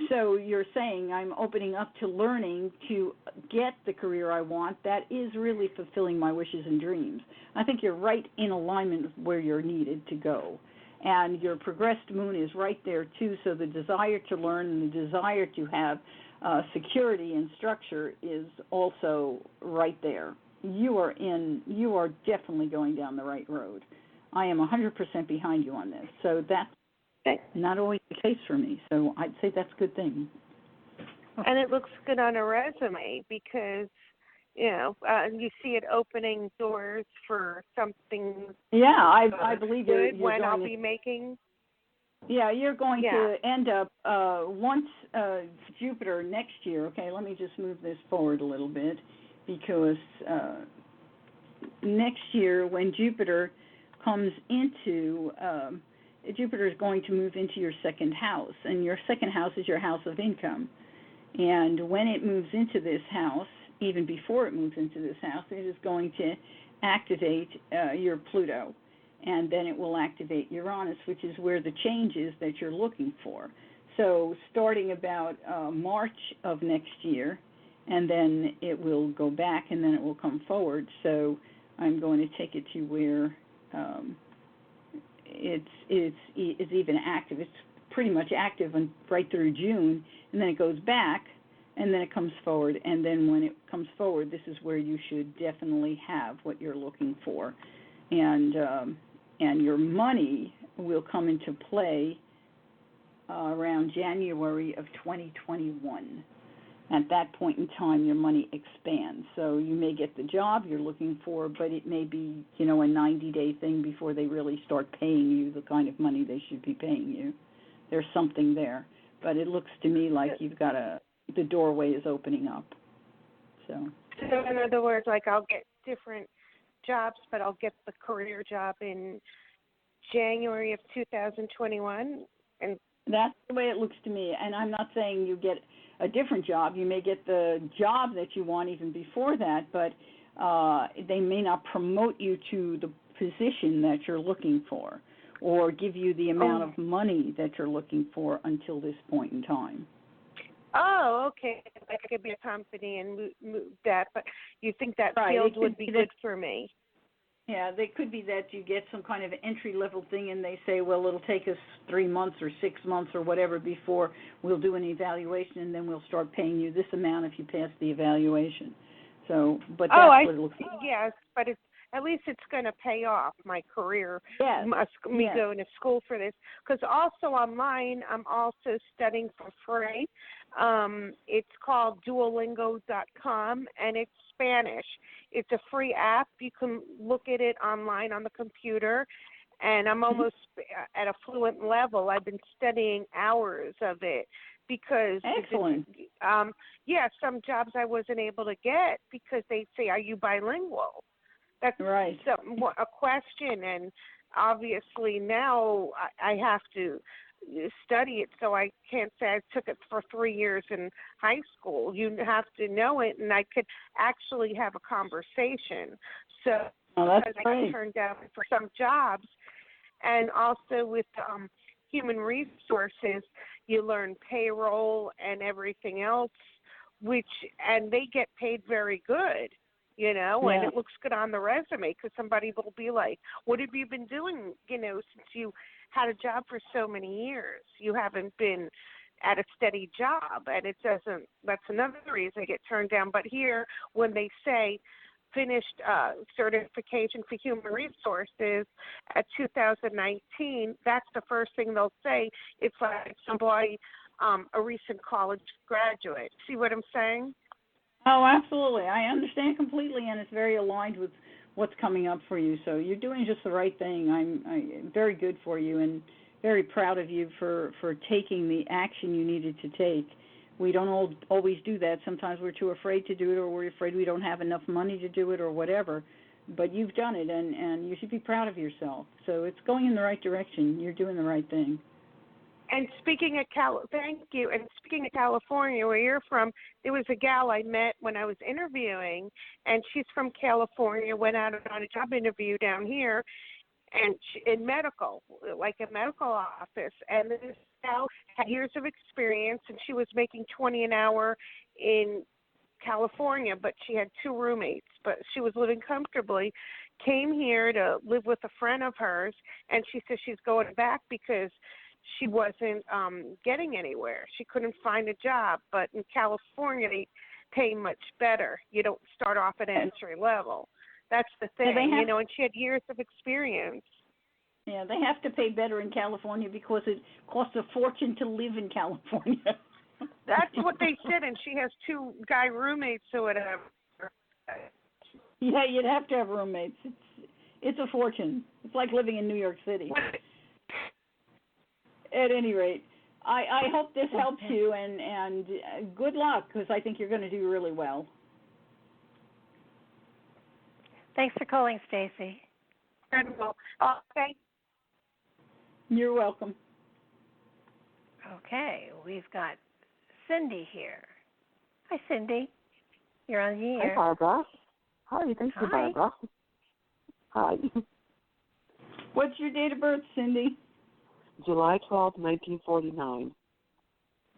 So you're saying, I'm opening up to learning to get the career I want that is really fulfilling my wishes and dreams. I think you're right in alignment with where you're needed to go. And your progressed moon is right there too, so the desire to learn and the desire to have security and structure is also right there. You are definitely going down the right road. I am 100% behind you on this. So that's not always the case for me. So I'd say that's a good thing. And it looks good on a resume because, you see it opening doors for something. Yeah, I believe good you're when going I'll be making. Yeah, you're going to end up once Jupiter next year. Okay, let me just move this forward a little bit because next year when Jupiter comes into Jupiter is going to move into your 2nd house, and your 2nd house is your house of income. And when it moves into this house, even before it moves into this house, it is going to activate your Pluto, and then it will activate Uranus, which is where the change is that you're looking for. So starting about March of next year, and then it will go back, and then it will come forward. So I'm going to take it to where it's even active. It's pretty much active right through June, and then it goes back, and then it comes forward. And then when it comes forward, this is where you should definitely have what you're looking for, and your money will come into play around January of 2021. At that point in time, your money expands. So you may get the job you're looking for, but it may be, a 90-day thing before they really start paying you the kind of money they should be paying you. There's something there. But it looks to me like you've got the doorway is opening up. So in other words, like I'll get different jobs, but I'll get the career job in January of 2021. And that's the way it looks to me. And I'm not saying you get a different job. You may get the job that you want even before that, but they may not promote you to the position that you're looking for or give you the amount of money that you're looking for until this point in time. Oh, okay. Like I could be a company and move that, but you think that field would be good for me? Yeah, they could be that you get some kind of entry-level thing and they say, well, it'll take us 3 months or 6 months or whatever before we'll do an evaluation, and then we'll start paying you this amount if you pass the evaluation. So, but that's what it looks like. Yes, but at least it's going to pay off my career, Yes. me Yes. going to school for this. Because also online, I'm also studying for free. It's called Duolingo.com, and it's Spanish. It's a free app. You can look at it online on the computer, and I'm almost at a fluent level. I've been studying hours of it because excellent. Some jobs I wasn't able to get because they say, "Are you bilingual?" That's right. A question, and obviously now I have to study it, so I can't say I took it for 3 years in high school. You have to know it, and I could actually have a conversation. So that's I great. got turned down for some jobs, and also with human resources, you learn payroll and everything else, and they get paid very good. And it looks good on the resume because somebody will be like, what have you been doing, since you had a job for so many years? You haven't been at a steady job, and that's another reason I get turned down. But here, when they say finished certification for human resources at 2019, that's the first thing they'll say. It's like somebody, a recent college graduate. See what I'm saying? Oh, absolutely. I understand completely, and it's very aligned with what's coming up for you. So you're doing just the right thing. I'm very good for you and very proud of you for taking the action you needed to take. We don't always do that. Sometimes we're too afraid to do it, or we're afraid we don't have enough money to do it, or whatever. But you've done it, and you should be proud of yourself. So it's going in the right direction. You're doing the right thing. And speaking of thank you. And speaking of California, where you're from, there was a gal I met when I was interviewing, and she's from California. Went out on a job interview down here, and in medical, like a medical office. And this gal had years of experience, and she was making $20 an hour in California, but she had 2 roommates. But she was living comfortably. Came here to live with a friend of hers, and she says she's going back because she wasn't getting anywhere. She couldn't find a job, but in California they pay much better. You don't start off at entry level. That's the thing, and she had years of experience. Yeah, they have to pay better in California because it costs a fortune to live in California. That's what they said, and she has 2 guy roommates or whatever. Yeah, you'd have to have roommates. It's a fortune. It's like living in New York City. At any rate, I hope this helps you, and good luck, because I think you're going to do really well. Thanks for calling, Stacy. Okay. You're welcome. Okay, we've got Cindy here. Hi, Cindy. You're on the air. Hi, Barbara. Hi, thank you, Barbara. Hi. What's your date of birth, Cindy? July 12, 1949.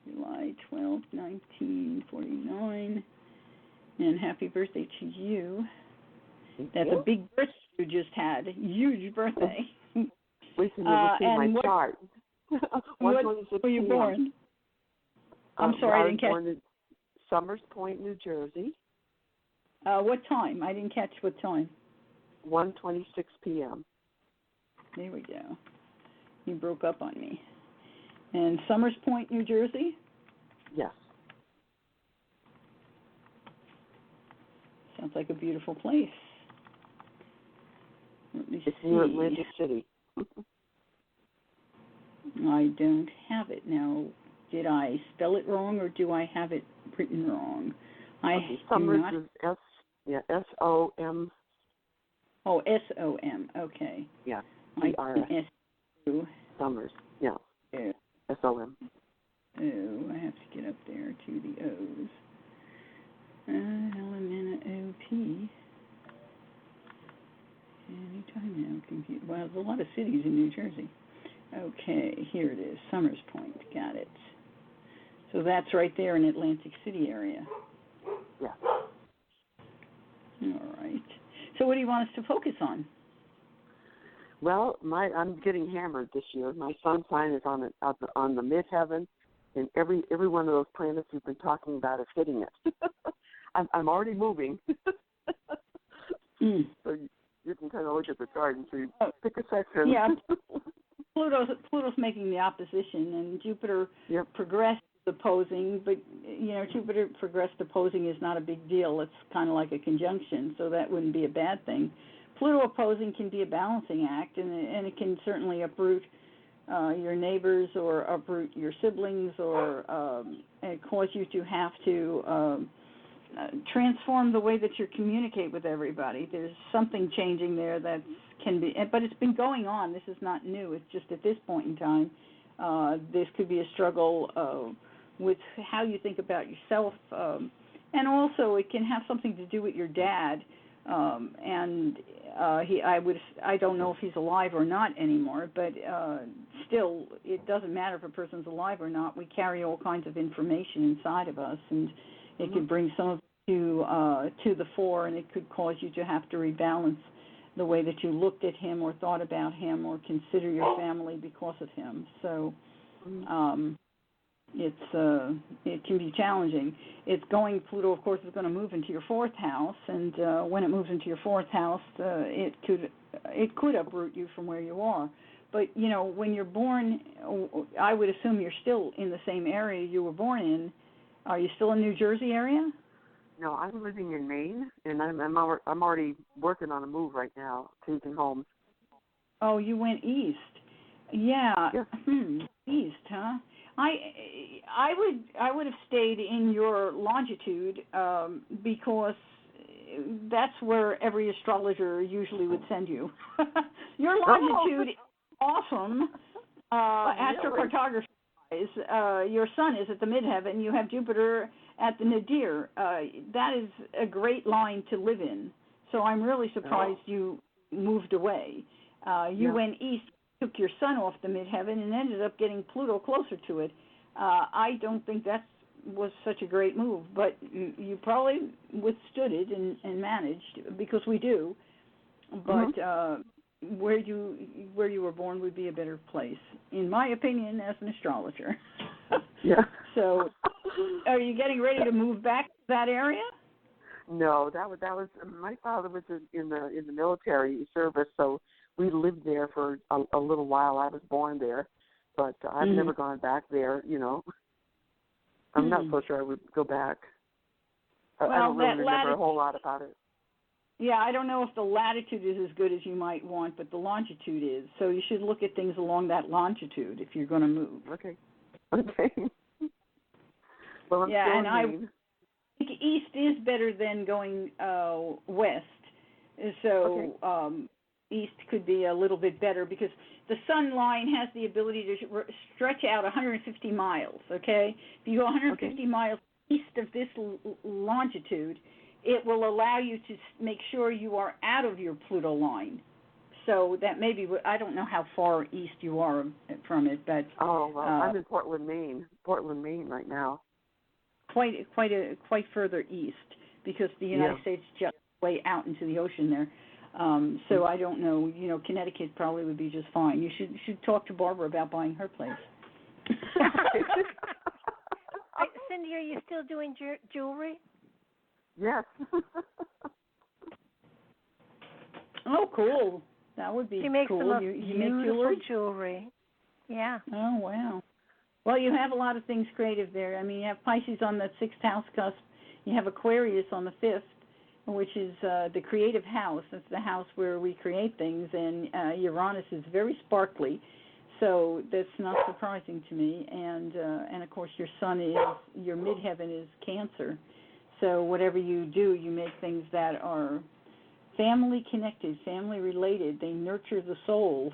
July 12, 1949. And happy birthday to you. That's a big birthday you just had. A huge birthday. We can never see my chart. What were you born? I'm sorry, I didn't catch. Born in Summers Point, New Jersey. What time? I didn't catch what time. 1:26 p.m. There we go. You broke up on me. And Summers Point, New Jersey? Yes. Sounds like a beautiful place. It's near Atlantic City. I don't have it now. Did I spell it wrong, or do I have it written wrong? Summers is S-O-M. Oh, S-O-M. Okay. Yeah. S-O. Summers. Yeah. S-O-M. Oh, I have to get up there to the O's. L-M-N-O-P. Anytime now, computer. Well, there's a lot of cities in New Jersey. Okay, here it is. Summers Point. Got it. So that's right there in Atlantic City area. Yeah. All right. So what do you want us to focus on? Well, I'm getting hammered this year. My sun sign is on the midheaven, and every one of those planets we've been talking about is hitting it. I'm already moving. So You can kind of look at the chart and see, pick a section. Yeah, Pluto's making the opposition, and Jupiter progressed opposing, but Jupiter progressed opposing is not a big deal. It's kind of like a conjunction, so that wouldn't be a bad thing. Pluto opposing can be a balancing act, and it can certainly uproot your neighbors or uproot your siblings, or cause you to have to transform the way that you communicate with everybody. There's something changing there that can be, but it's been going on. This is not new. It's just at this point in time, this could be a struggle with how you think about yourself, and also it can have something to do with your dad. I don't know if he's alive or not anymore, but still, it doesn't matter if a person's alive or not. We carry all kinds of information inside of us, and it could bring some of it to the fore, and it could cause you to have to rebalance the way that you looked at him or thought about him or consider your family because of him. So it can be challenging. Pluto, of course, is going to move into your fourth house, and when it moves into your fourth house, it could uproot you from where you are. But, when you're born, I would assume you're still in the same area you were born in. Are you still in New Jersey area? No, I'm living in Maine, and I'm already working on a move right now, changing homes. Oh, you went east. Yeah. East, huh? I would have stayed in your longitude because that's where every astrologer usually would send you. Your longitude is awesome. Astrocartography. Your sun is at the midheaven. You have Jupiter at the nadir. That is a great line to live in. So I'm really surprised you moved away. You went east, took your sun off the midheaven, and ended up getting Pluto closer to it. I don't think that was such a great move, but you probably withstood it and managed, because we do. But where you were born would be a better place, in my opinion, as an astrologer. Yeah. So, are you getting ready to move back to that area? No, that was my father was in the military service, so we lived there for a little while. I was born there, but I've never gone back there. I'm not so sure I would go back. I don't really remember a whole lot about it. Yeah, I don't know if the latitude is as good as you might want, but the longitude is. So you should look at things along that longitude if you're going to move. Okay. Well, and I think east is better than going west. So east could be a little bit better, because the sun line has the ability to stretch out 150 miles, okay? If you go 150 miles east of this longitude, it will allow you to make sure you are out of your Pluto line. So that maybe, I don't know how far east you are from it, but... I'm in Portland, Maine right now. Quite further east, because the United States just way out into the ocean there. So I don't know, Connecticut probably would be just fine. You should talk to Barbara about buying her place. Cindy, are you still doing jewelry? Yes. Oh, cool. That would be cool. She makes the most you beautiful jewelry. Yeah. Oh, wow. Well, you have a lot of things creative there. I mean, you have Pisces on the 6th house cusp. You have Aquarius on the 5th, which is the creative house. It's the house where we create things, and Uranus is very sparkly, so that's not surprising to me. And of course, your midheaven is Cancer. So whatever you do, you make things that are family connected, family related. They nurture the soul,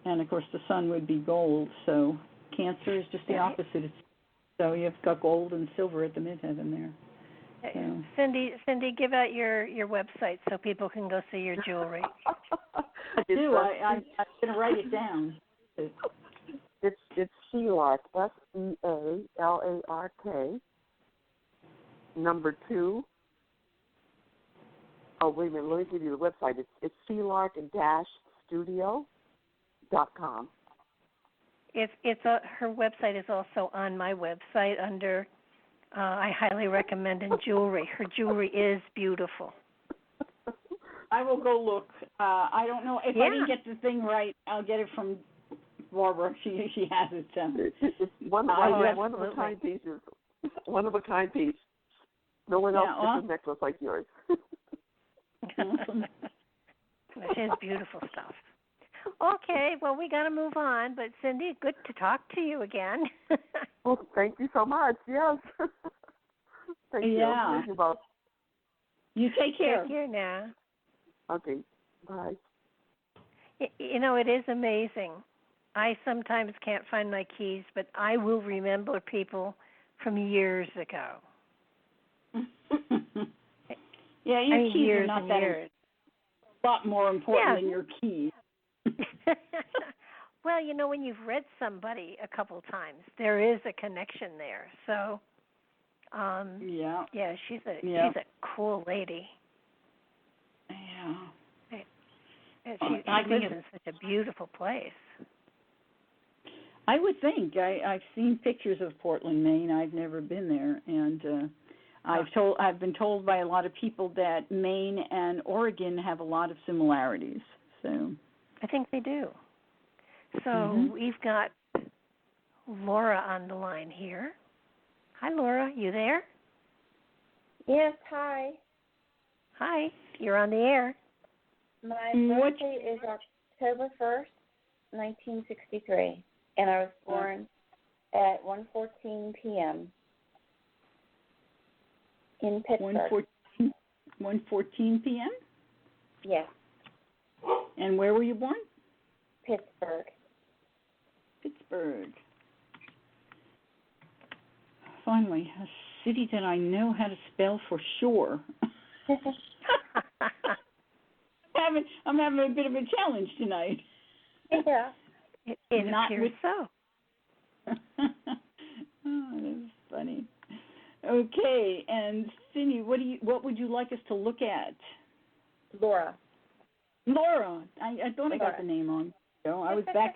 And of course, the sun would be gold. So Cancer is just the opposite. So you've got gold and silver at the midheaven there. So. Cindy, give out your website so people can go see your jewelry. I do. I'm going to write it down. It's Sealark, SEALARK. Number 2. Oh, wait a minute. Let me give you the website. It's sealark-studio.com. Her website is also on my website under. I highly recommend in jewelry. Her jewelry is beautiful. I will go look. I don't know if I didn't get the thing right. I'll get it from Barbara. She has it. It's one of a kind pieces. One of a kind piece. No one else gets a necklace like yours. Awesome. It is beautiful stuff. Okay, well, we got to move on, but Cindy, good to talk to you again. Well, thank you so much. Yes. Thank you. Thank you both. You take care. Take care now. Okay. Bye. You know, it is amazing. I sometimes can't find my keys, but I will remember people from years ago. Yeah, your keys are not that years. A lot more important than your keys. Well, you know, when you've read somebody a couple times, there is a connection there. So, yeah, she's a cool lady. Yeah. And she lives in such a beautiful place. I would think. I've seen pictures of Portland, Maine. I've never been there, and I've been told by a lot of people that Maine and Oregon have a lot of similarities. So I think they do. So we've got Laura on the line here. Hi, Laura. You there? Yes. Hi. Hi. You're on the air. My birthday is October 1st, 1963, and I was born at 1:14 p.m. in Pittsburgh. 1:14 p.m.? Yes. And where were you born? Pittsburgh. Pittsburgh. Finally, a city that I know how to spell for sure. I'm having a bit of a challenge tonight. Yeah. It appears so. Oh, that's funny. Okay, and Cindy, what would you like us to look at? Laura. I thought I got the name on. So I was back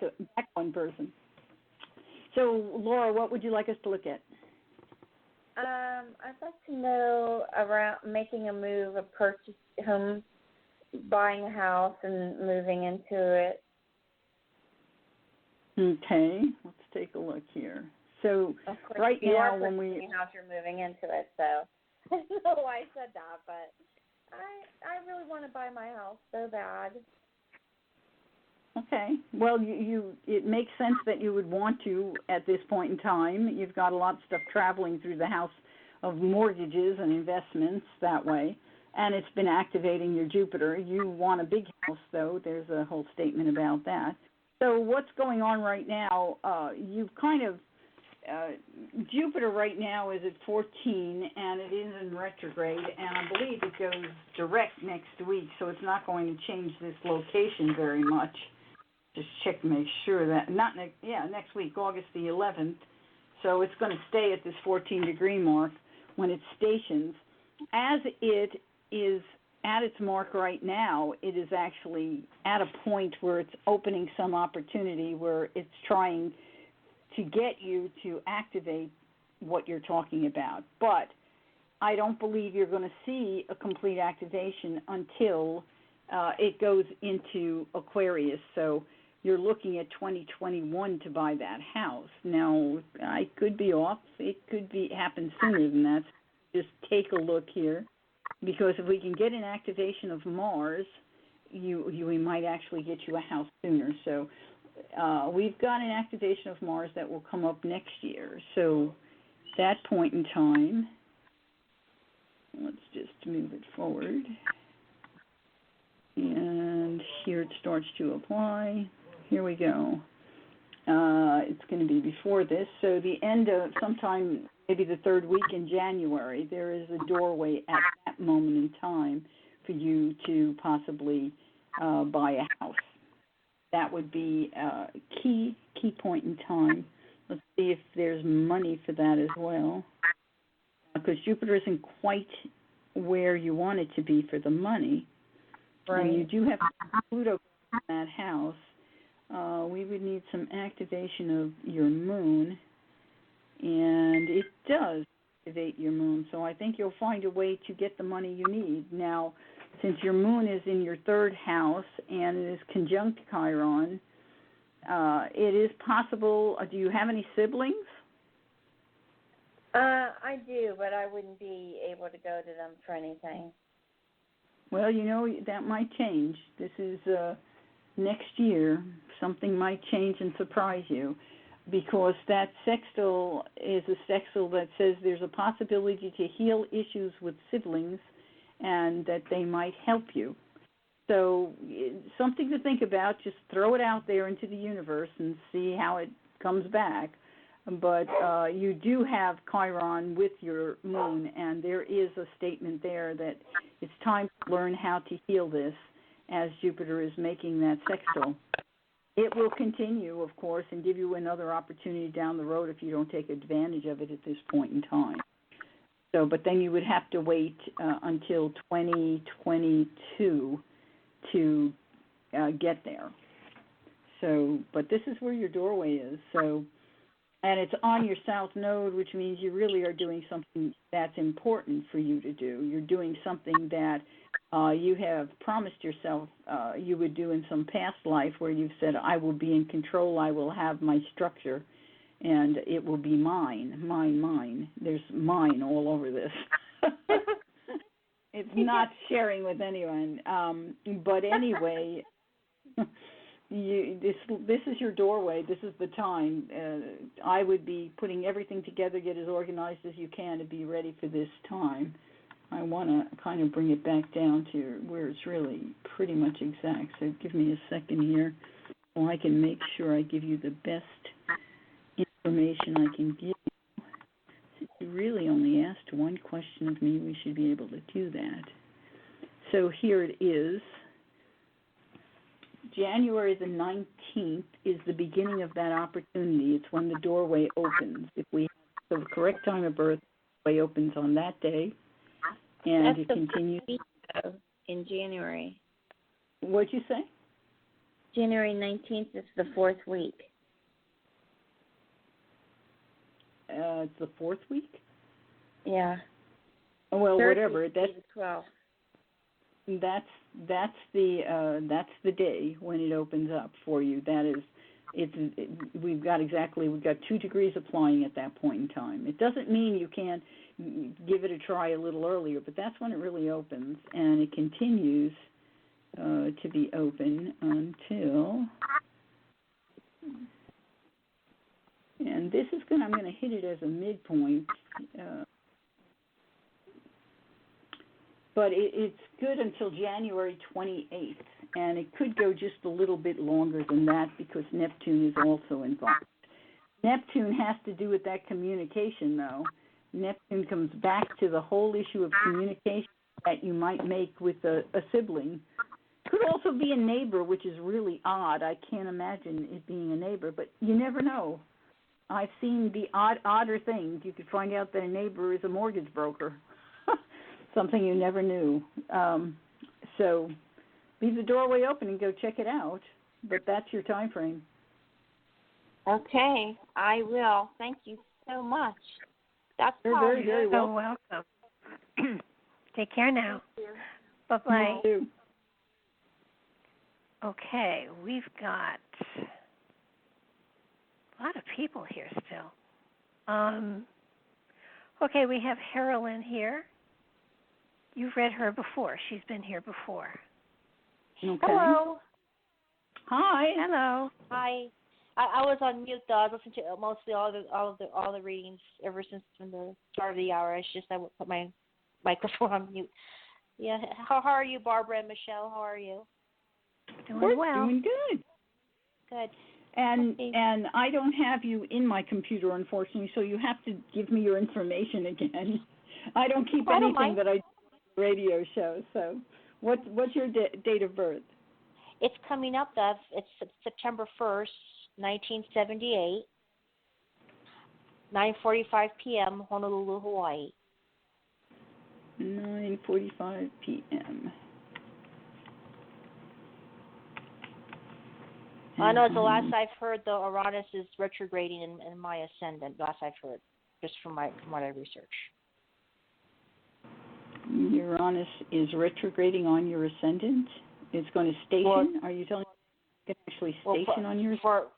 one person. So, Laura, what would you like us to look at? I'd like to know about making a move, a purchase, home, buying a house and moving into it. Okay, let's take a look here. So, of course, right you now, are when purchasing a house, you're moving into it. So I don't know why I said that, but I really want to buy my house so bad. Okay. Well, it makes sense that you would want to at this point in time. You've got a lot of stuff traveling through the house of mortgages and investments that way, and it's been activating your Jupiter. You want a big house, though. There's a whole statement about that. So what's going on right now, you've kind of, Jupiter right now is at 14, and it is in retrograde, and I believe it goes direct next week, so it's not going to change this location very much. Just check to make sure that, next week, August the 11th. So it's going to stay at this 14-degree mark when it stations. As it is at its mark right now, it is actually at a point where it's opening some opportunity where it's trying to get you to activate what you're talking about. But I don't believe you're going to see a complete activation until it goes into Aquarius. So you're looking at 2021 to buy that house. Now, I could be off. It could happen sooner than that. Just take a look here, because if we can get an activation of Mars, we might actually get you a house sooner. So we've got an activation of Mars that will come up next year. So that point in time, let's just move it forward. And here it starts to apply. Here we go. It's going to be before this. So the end of sometime, maybe the third week in January, there is a doorway at that moment in time for you to possibly buy a house. That would be a key point in time. Let's see if there's money for that as well. Because Jupiter isn't quite where you want it to be for the money. Right. And you do have Pluto in that house. We would need some activation of your moon, and it does activate your moon. So I think you'll find a way to get the money you need. Now, since your moon is in your third house and it is conjunct Chiron, it is possible. Do you have any siblings? I do, but I wouldn't be able to go to them for anything. Well, that might change. This is next year. Something might change and surprise you, because that sextile is a sextile that says there's a possibility to heal issues with siblings and that they might help you. So something to think about. Just throw it out there into the universe and see how it comes back. But you do have Chiron with your moon, and there is a statement there that it's time to learn how to heal this as Jupiter is making that sextile. It will continue, of course, and give you another opportunity down the road if you don't take advantage of it at this point in time. So, but then you would have to wait until 2022 to get there. So, but this is where your doorway is. So, and it's on your south node, which means you really are doing something that's important for you to do. You're doing something that you have promised yourself you would do in some past life, where you've said, I will be in control, I will have my structure, and it will be mine, mine, mine. There's mine all over this. It's not sharing with anyone. But anyway, this is your doorway. This is the time. I would be putting everything together, get as organized as you can to be ready for this time. I want to kind of bring it back down to where it's really pretty much exact. So give me a second here so I can make sure I give you the best information I can give you. Since you really only asked one question of me, we should be able to do that. So here it is. January the 19th is the beginning of that opportunity. It's when the doorway opens. If we have the correct time of birth, the doorway opens on that day, and That's it continues. In January. What'd you say? January 19th is the fourth week. It's the fourth week? Yeah. Well, Third whatever. Week That's the 12th. That's the day when it opens up for you. We've got 2 degrees applying at that point in time. It doesn't mean you can't give it a try a little earlier, but that's when it really opens, and it continues to be open until. And this is I'm going to hit it as a midpoint. But it's good until January 28th, and it could go just a little bit longer than that because Neptune is also involved. Neptune has to do with that communication, though. Neptune comes back to the whole issue of communication that you might make with a sibling. Could also be a neighbor, which is really odd. I can't imagine it being a neighbor, but you never know. I've seen the odder things. You could find out that a neighbor is a mortgage broker. Something you never knew. So leave the doorway open and go check it out. But that's your time frame. Okay, I will. Thank you so much. That's You're very, very welcome. welcome. Take care now. Bye-bye. You too. Okay, we've got a lot of people here still. Okay, we have Carolyn here. You've read her before. She's been here before. Okay. Hello. Hi. Hello. Hi. I was on mute though. I listened to mostly all the readings ever since from the start of the hour. It's just I would put my microphone on mute. Yeah. How are you, Barbara and Michelle? How are you? Doing well. Doing good. Good. And I don't have you in my computer, unfortunately, so you have to give me your information again. I don't keep anything that I do on the radio show. So what's your date of birth? It's coming up, Bev. It's September 1st, 1978, 9:45 p.m., Honolulu, Hawaii. 9:45 p.m. I know the last I've heard, though, Uranus is retrograding in my ascendant. Last I've heard, just from what I researched. Your Uranus is retrograding on your ascendant. It's going to station. Are you telling me it's going to actually station on your ascendant?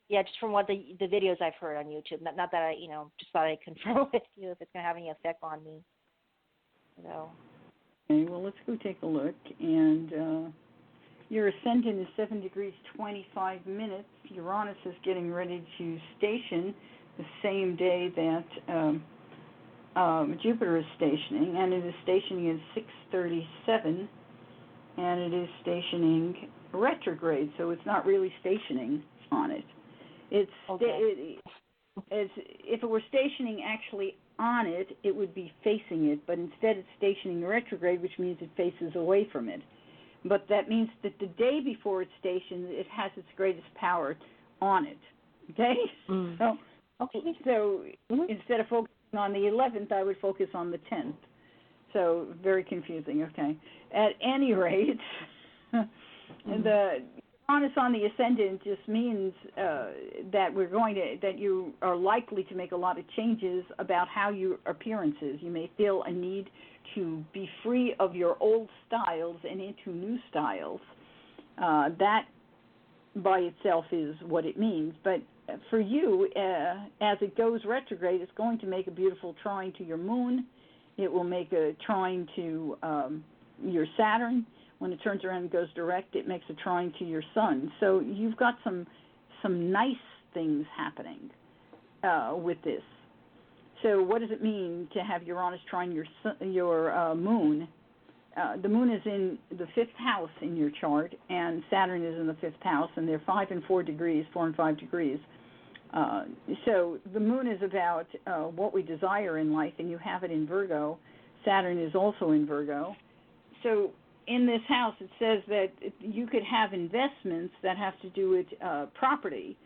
Yeah, just from what the videos I've heard on YouTube. Not that I, just thought I'd confirm with you if it's going to have any effect on me. So. Okay, well, let's go take a look. And your ascendant is 7 degrees 25 minutes. Uranus is getting ready to station the same day that Jupiter is stationing, and it is stationing at 6:37, and it is stationing retrograde, so it's not really stationing on it. It's if it were stationing actually on it, it would be facing it, but instead it's stationing retrograde, which means it faces away from it. But that means that the day before it's stationed, it has its greatest power on it. Okay? So instead of focusing on the 11th, I would focus on the 10th. So very confusing. Okay. At any rate, the Uranus on the ascendant just means that you are likely to make a lot of changes about how your appearance is. You may feel a need to be free of your old styles and into new styles. That by itself is what it means. But for you, as it goes retrograde, it's going to make a beautiful trine to your moon. It will make a trine to your Saturn. When it turns around and goes direct, it makes a trine to your sun. So you've got some nice things happening with this. So what does it mean to have Uranus trine your moon? The moon is in the 5th house in your chart, and Saturn is in the 5th house, and they're 4 and 5 degrees. So the moon is about what we desire in life, and you have it in Virgo. Saturn is also in Virgo. So in this house, it says that you could have investments that have to do with property.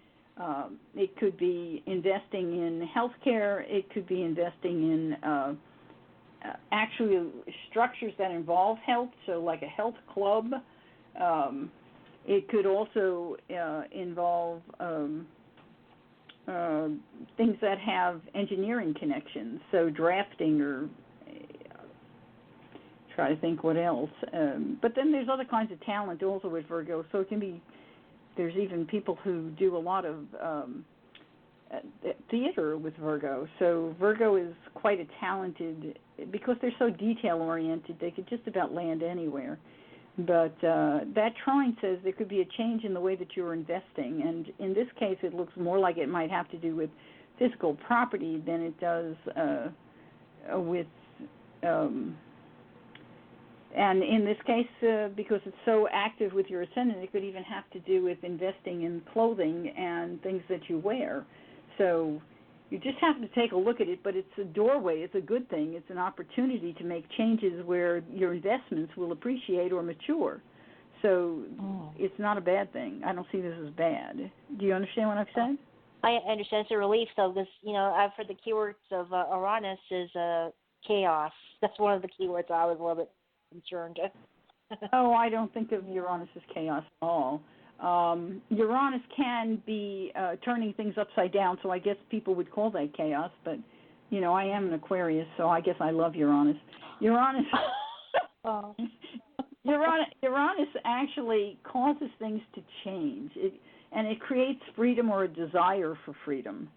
It could be investing in healthcare. It could be investing in actually structures that involve health, so like a health club. It could also involve things that have engineering connections, so drafting or try to think what else. But then there's other kinds of talent also with Virgo, so it can be, there's even people who do a lot of theater with Virgo. So Virgo is quite a talented, because they're so detail-oriented, they could just about land anywhere. But that trine says there could be a change in the way that you're investing, and in this case it looks more like it might have to do with physical property than it does with and in this case, because it's so active with your ascendant, it could even have to do with investing in clothing and things that you wear. So you just have to take a look at it, but it's a doorway. It's a good thing. It's an opportunity to make changes where your investments will appreciate or mature. So it's not a bad thing. I don't see this as bad. Do you understand what I've said? I understand. It's a relief, though, because, I've heard the keywords of Uranus is chaos. That's one of the keywords I was a little bit concerned. Oh, I don't think of Uranus as chaos at all. Uranus can be turning things upside down, so I guess people would call that chaos, but, I am an Aquarius, so I guess I love Uranus. Uranus actually causes things to change, and it creates freedom or a desire for freedom.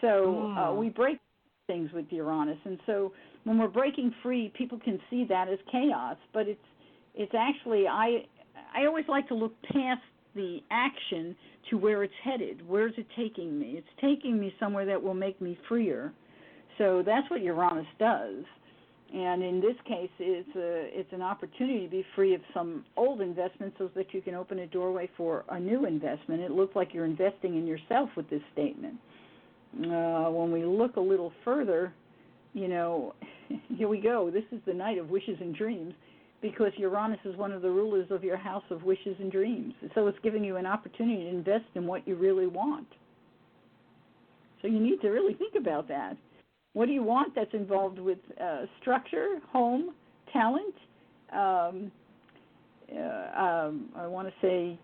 So we break things with Uranus, and so when we're breaking free, people can see that as chaos, but it's actually, I always like to look past the action to where it's headed. Where's it taking me? It's taking me somewhere that will make me freer. So that's what Uranus does. And in this case, it's an opportunity to be free of some old investments so that you can open a doorway for a new investment. It looks like you're investing in yourself with this statement. When we look a little further, here we go. This is the night of wishes and dreams, because Uranus is one of the rulers of your house of wishes and dreams. So it's giving you an opportunity to invest in what you really want. So you need to really think about that. What do you want that's involved with structure, home, talent, I want to say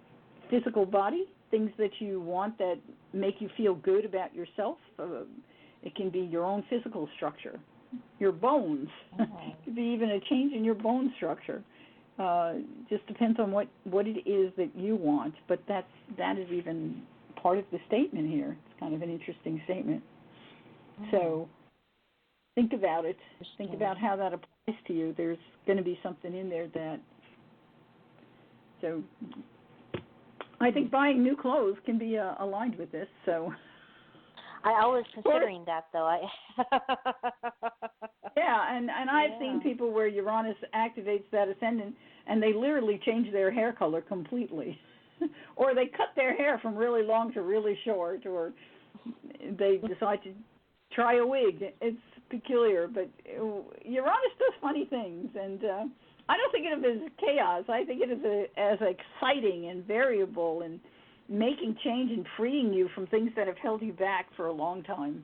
physical body, things that you want that make you feel good about yourself. It can be your own physical structure. your bones. It could be even a change in your bone structure. Just depends on what it is that you want. But that is even part of the statement here. It's kind of an interesting statement. So think about it. Think about how that applies to you. There's going to be something in there that. So I think buying new clothes can be aligned with this. So. I was considering that, though. Yeah, and I've seen people where Uranus activates that ascendant, and they literally change their hair color completely, or they cut their hair from really long to really short, or they decide to try a wig. It's peculiar, but Uranus does funny things, and I don't think of it as chaos. I think it as exciting and variable and making change and freeing you from things that have held you back for a long time.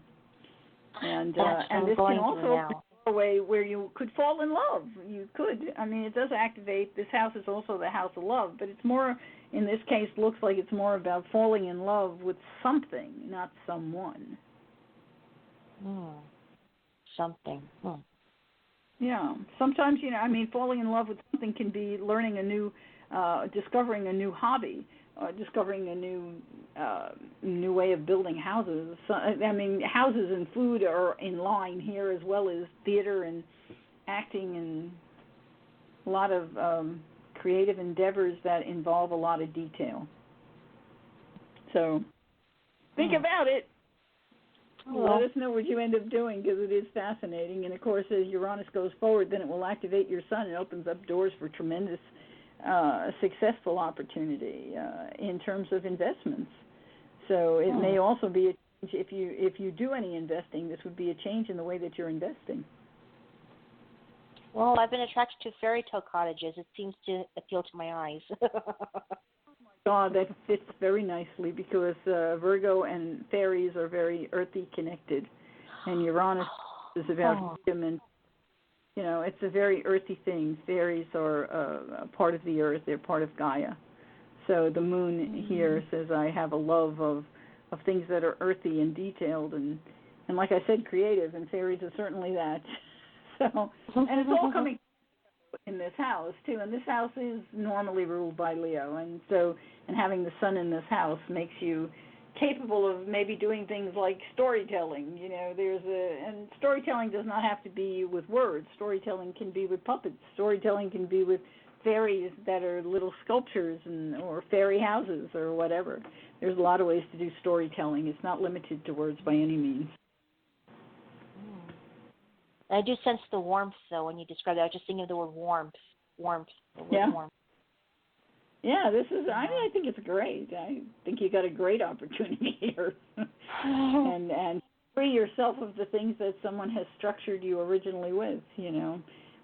And this can also be a way where you could fall in love. You could. I mean, it does activate. This house is also the house of love, but it's more, in this case, looks like it's more about falling in love with something, not someone. Something. Yeah. Sometimes, falling in love with something can be learning a new, discovering a new hobby. Discovering a new way of building houses. So, houses and food are in line here, as well as theater and acting and a lot of creative endeavors that involve a lot of detail. So think about it. Let us know what you end up doing, because it is fascinating. And, of course, as Uranus goes forward, then it will activate your sun and opens up doors for tremendous successful opportunity in terms of investments. So it may also be a change if you do any investing. This would be a change in the way that you're investing. Well, I've been attracted to fairy tale cottages. It seems to appeal to my eyes. God, that fits very nicely, because Virgo and fairies are very earthy connected, and Uranus is about freedom and. It's a very earthy thing. Fairies are a part of the earth. They're part of Gaia. So the moon here says, I have a love of things that are earthy and detailed and like I said, creative, and fairies are certainly that. So, and it's all coming in this house, too. And this house is normally ruled by Leo. And having the sun in this house makes you capable of maybe doing things like storytelling. And storytelling does not have to be with words. Storytelling can be with puppets. Storytelling can be with fairies that are little sculptures or fairy houses or whatever. There's a lot of ways to do storytelling. It's not limited to words by any means. I do sense the warmth, though, when you describe that. I was just thinking of the word warmth. Warmth. Yeah, this is. I think it's great. I think you got a great opportunity here, and free yourself of the things that someone has structured you originally with.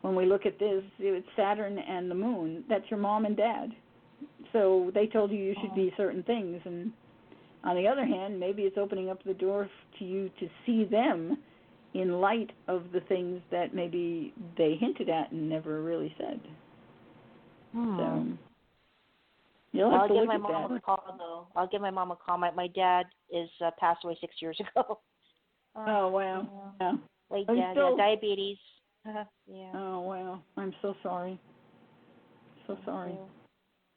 When we look at this, it's Saturn and the Moon. That's your mom and dad. So they told you should be certain things, and on the other hand, maybe it's opening up the door to you to see them in light of the things that maybe they hinted at and never really said. So. I'll give my mom a call, though. I'll give my mom a call. My dad is passed away 6 years ago. Oh, wow. Yeah. Late dad, diabetes. Yeah. Oh, wow. I'm so sorry. So sorry.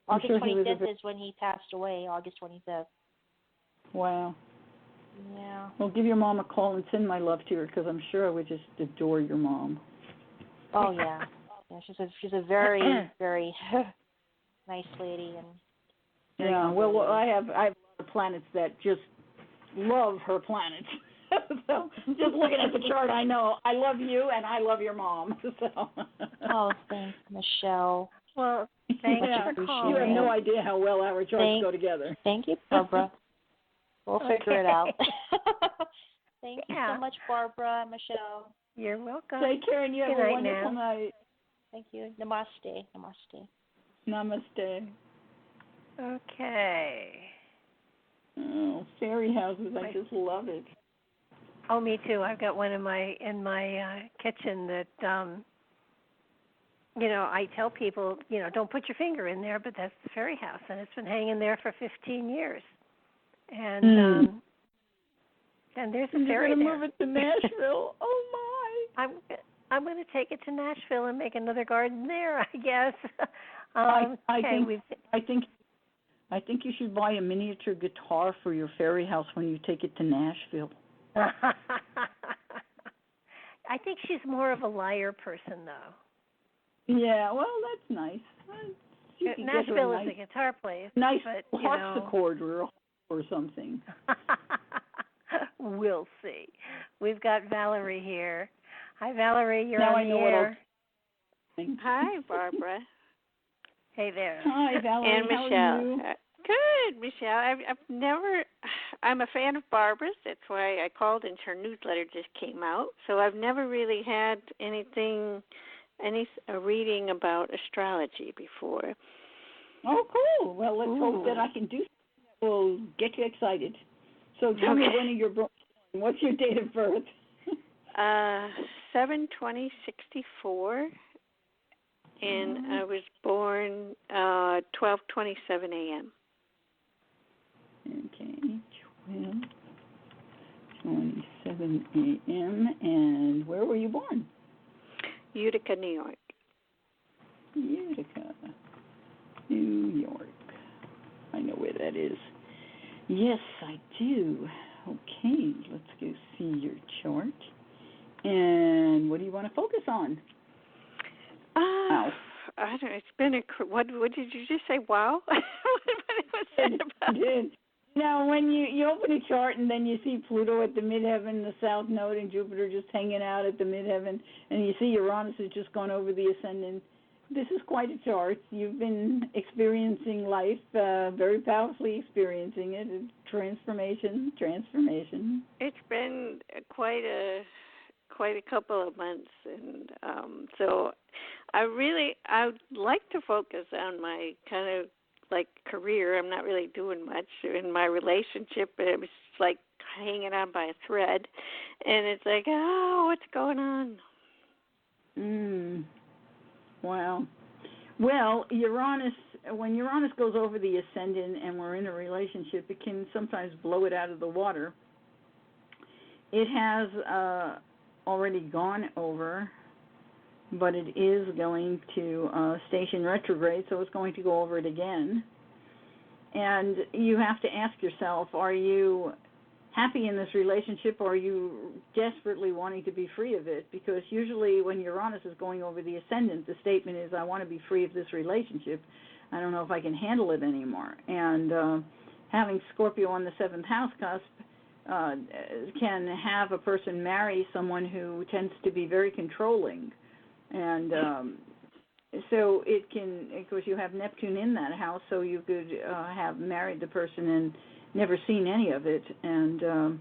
August 25th is when he passed away, August 25th. Wow. Yeah. Well, give your mom a call and send my love to her, because I'm sure I would just adore your mom. Oh, yeah. She's a very, very nice lady. And well, I have a lot of planets that just love her planet. So just looking at the chart, I know I love you and I love your mom. So. Oh, thanks, Michele. Well, thanks for calling. You have no idea how well our charts go together. Thank you, Barbara. We'll figure it out. Thank you so much, Barbara and Michele. You're welcome. Take care, and you have a wonderful night. Thank you. Namaste. Namaste. Namaste. Okay. Oh, fairy houses! I just love it. Oh, me too. I've got one in my kitchen that I tell people, don't put your finger in there, but that's the fairy house, and it's been hanging there for 15 years. And there's a fairy there. You're gonna move it to Nashville. Oh my! I'm going to take it to Nashville and make another garden there, I guess. I think you should buy a miniature guitar for your fairy house when you take it to Nashville. I think she's more of a lyre person, though. Yeah, well, that's nice. Nashville is a guitar place. Nice but, harpsichord or something. We'll see. We've got Valerie here. Hi, Valerie. You're now on the air. Hi, Barbara. Hey there. Hi, Valerie. And Michelle. How are you? Good, Michelle. I'm a fan of Barbara's. That's why I called, and her newsletter just came out. So I've never really had any reading about astrology before. Oh, cool. Well, let's hope that I can do something that will get you excited. So tell me, when are you born? What's your date of birth? 7/20/64, and I was born 12:27 a.m. Okay, 12:27 a.m. And where were you born? Utica, New York. Utica, New York. I know where that is. Yes, I do. Okay, let's go see your chart. And what do you want to focus on? I don't know. It's been what did you just say? Wow. What was that about? Now, when you open a chart and then you see Pluto at the midheaven, the south node, and Jupiter just hanging out at the midheaven, and you see Uranus has just gone over the ascendant, this is quite a chart. You've been experiencing life, very powerfully experiencing it. Transformation. It's been quite a couple of months, and so I'd like to focus on my kind of like career. I'm not really doing much in my relationship, but it was like hanging on by a thread, and it's like, oh, what's going on? Wow. Well, when Uranus goes over the ascendant and we're in a relationship, it can sometimes blow it out of the water. It has already gone over, but it is going to station retrograde, so it's going to go over it again. And you have to ask yourself, are you happy in this relationship, or are you desperately wanting to be free of it? Because usually when Uranus is going over the ascendant, the statement is, I want to be free of this relationship. I don't know if I can handle it anymore. And having Scorpio on the 7th house cusp can have a person marry someone who tends to be very controlling. And so it can, of course, you have Neptune in that house, so you could have married the person and never seen any of it. And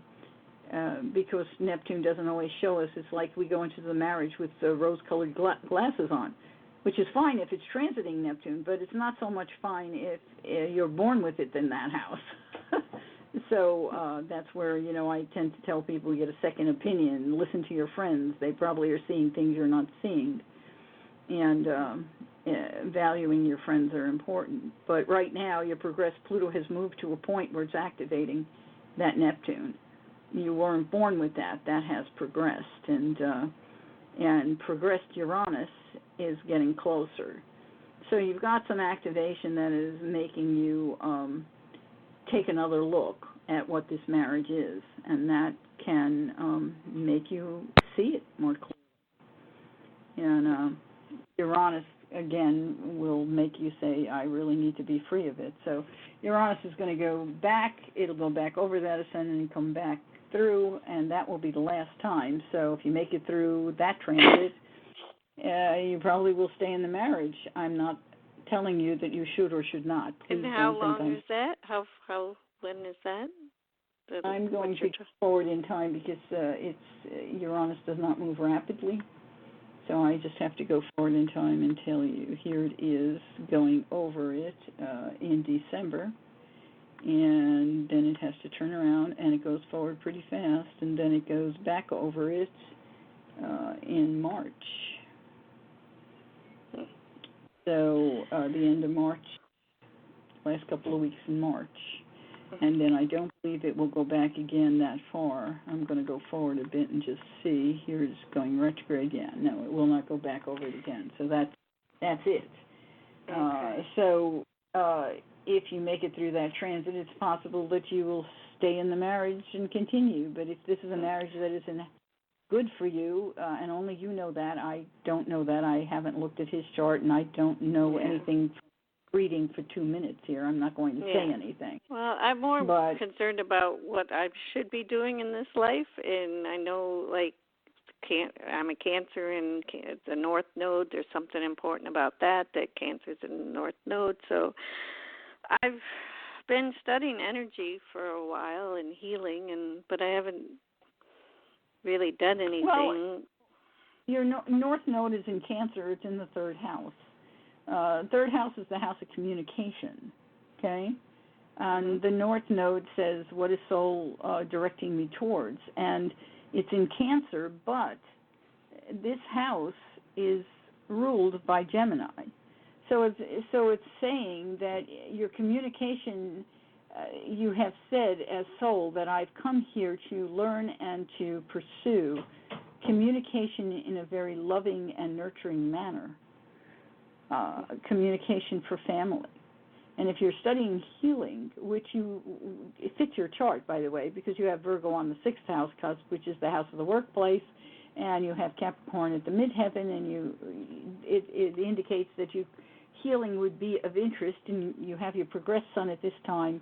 because Neptune doesn't always show us, it's like we go into the marriage with rose-colored glasses on, which is fine if it's transiting Neptune, but it's not so much fine if you're born with it in that house. So that's where, I tend to tell people, get a second opinion, listen to your friends. They probably are seeing things you're not seeing. And valuing your friends are important. But right now, Pluto has moved to a point where it's activating that Neptune. You weren't born with that. That has progressed. And progressed Uranus is getting closer. So you've got some activation that is making you take another look at what this marriage is, and that can make you see it more clearly. And Uranus, again, will make you say, I really need to be free of it. So Uranus is going to go back. It'll go back over that ascendant and come back through, and that will be the last time. So if you make it through that transit, you probably will stay in the marriage. I'm not telling you that you should or should not. Please. And how long is that? When is that? I'm going to go forward in time because Uranus does not move rapidly. So I just have to go forward in time and tell you, here it is going over it in December, and then it has to turn around, and it goes forward pretty fast, and then it goes back over it in March. So the end of March, last couple of weeks in March. And then I don't believe it will go back again that far. I'm going to go forward a bit and just see. Here it's going retrograde again. No, it will not go back over it again. So that's it. Okay. So if you make it through that transit, it's possible that you will stay in the marriage and continue. But if this is a marriage that isn't good for you, and only you know that, I don't know that. I haven't looked at his chart, and I don't know anything reading for 2 minutes here. I'm not going to say anything. Well, I'm more concerned about what I should be doing in this life, and I know, like, I'm a Cancer in the North Node. There's something important about that Cancer's in the North Node. So I've been studying energy for a while and healing, but I haven't really done anything. Well, your North Node is in Cancer. It's in the third house. Third house is the house of communication, okay? And the North Node says, what is soul directing me towards? And it's in Cancer, but this house is ruled by Gemini. So it's saying that your communication, you have said as soul that I've come here to learn and to pursue communication in a very loving and nurturing manner. Communication for family. And if you're studying healing, which it fits your chart, by the way, because you have Virgo on the 6th house cusp, which is the house of the workplace, and you have Capricorn at the midheaven, and it indicates that healing would be of interest, and you have your progressed sun at this time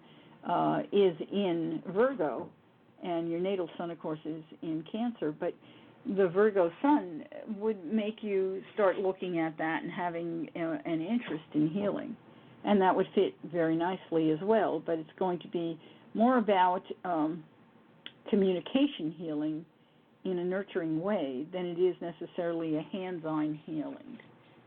is in Virgo, and your natal sun, of course, is in Cancer, but the Virgo sun would make you start looking at that and having an interest in healing. And that would fit very nicely as well, but it's going to be more about communication healing in a nurturing way than it is necessarily a hands-on healing.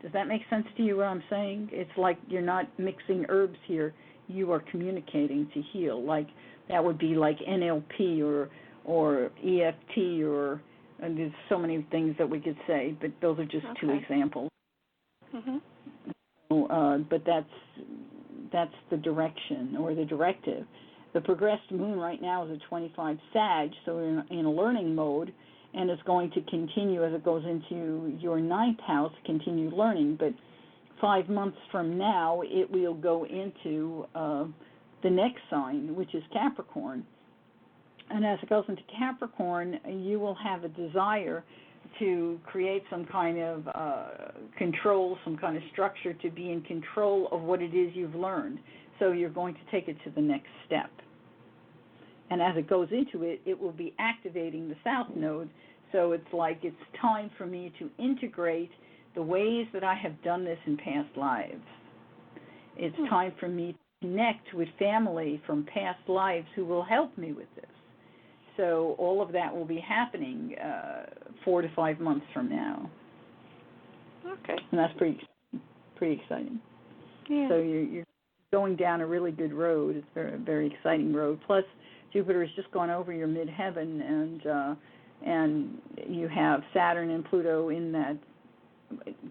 Does that make sense to you, what I'm saying? It's like you're not mixing herbs here. You are communicating to heal. Like that would be like NLP or EFT or... And there's so many things that we could say, but those are just two examples. But that's the direction or the directive. The progressed moon right now is a 25 Sag, so we're in a learning mode, and it's going to continue as it goes into your 9th house, continue learning. But 5 months from now, it will go into the next sign, which is Capricorn. And as it goes into Capricorn, you will have a desire to create some kind of control, some kind of structure to be in control of what it is you've learned. So you're going to take it to the next step. And as it goes into it, it will be activating the South Node. So it's like it's time for me to integrate the ways that I have done this in past lives. It's time for me to connect with family from past lives who will help me with this. So all of that will be happening 4 to 5 months from now. Okay. And that's pretty exciting. Yeah. So you're going down a really good road. It's a very, very exciting road. Plus, Jupiter has just gone over your midheaven, and you have Saturn and Pluto in that.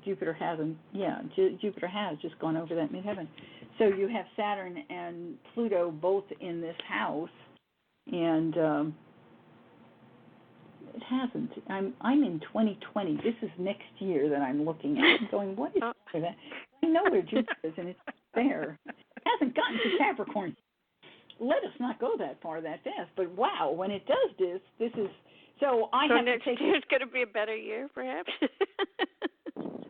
Jupiter hasn't. Yeah, Jupiter has just gone over that midheaven. So you have Saturn and Pluto both in this house, and it hasn't. I'm in 2020. This is next year that I'm looking at. I'm going, what is that? I know where Jupiter is, and it's there. It hasn't gotten to Capricorn. Let us not go that far that fast. But wow, when it does this is so. So next year's going to be a better year, perhaps.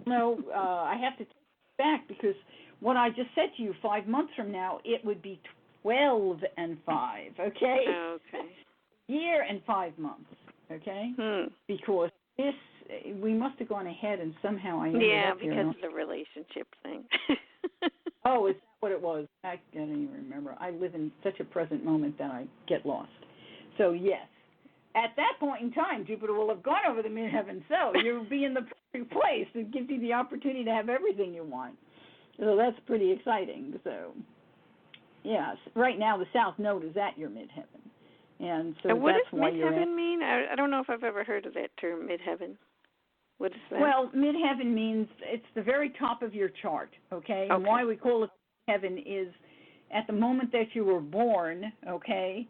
No, I have to take it back because what I just said to you 5 months from now, it would be 12 and 5. Okay. Okay. Year and 5 months. Okay? Because we must have gone ahead and somehow I ended up here. Yeah, because of the relationship thing. Oh, is that what it was? I don't even remember. I live in such a present moment that I get lost. So, yes. At that point in time, Jupiter will have gone over the midheaven, so you'll be in the perfect place. It gives you the opportunity to have everything you want. So that's pretty exciting. So, yes, right now the South Node is at your midheaven. And so what that's does why you're midheaven mean? I don't know if I've ever heard of that term, midheaven. What is that? Well, midheaven means it's the very top of your chart, okay? And why we call it heaven is at the moment that you were born, okay,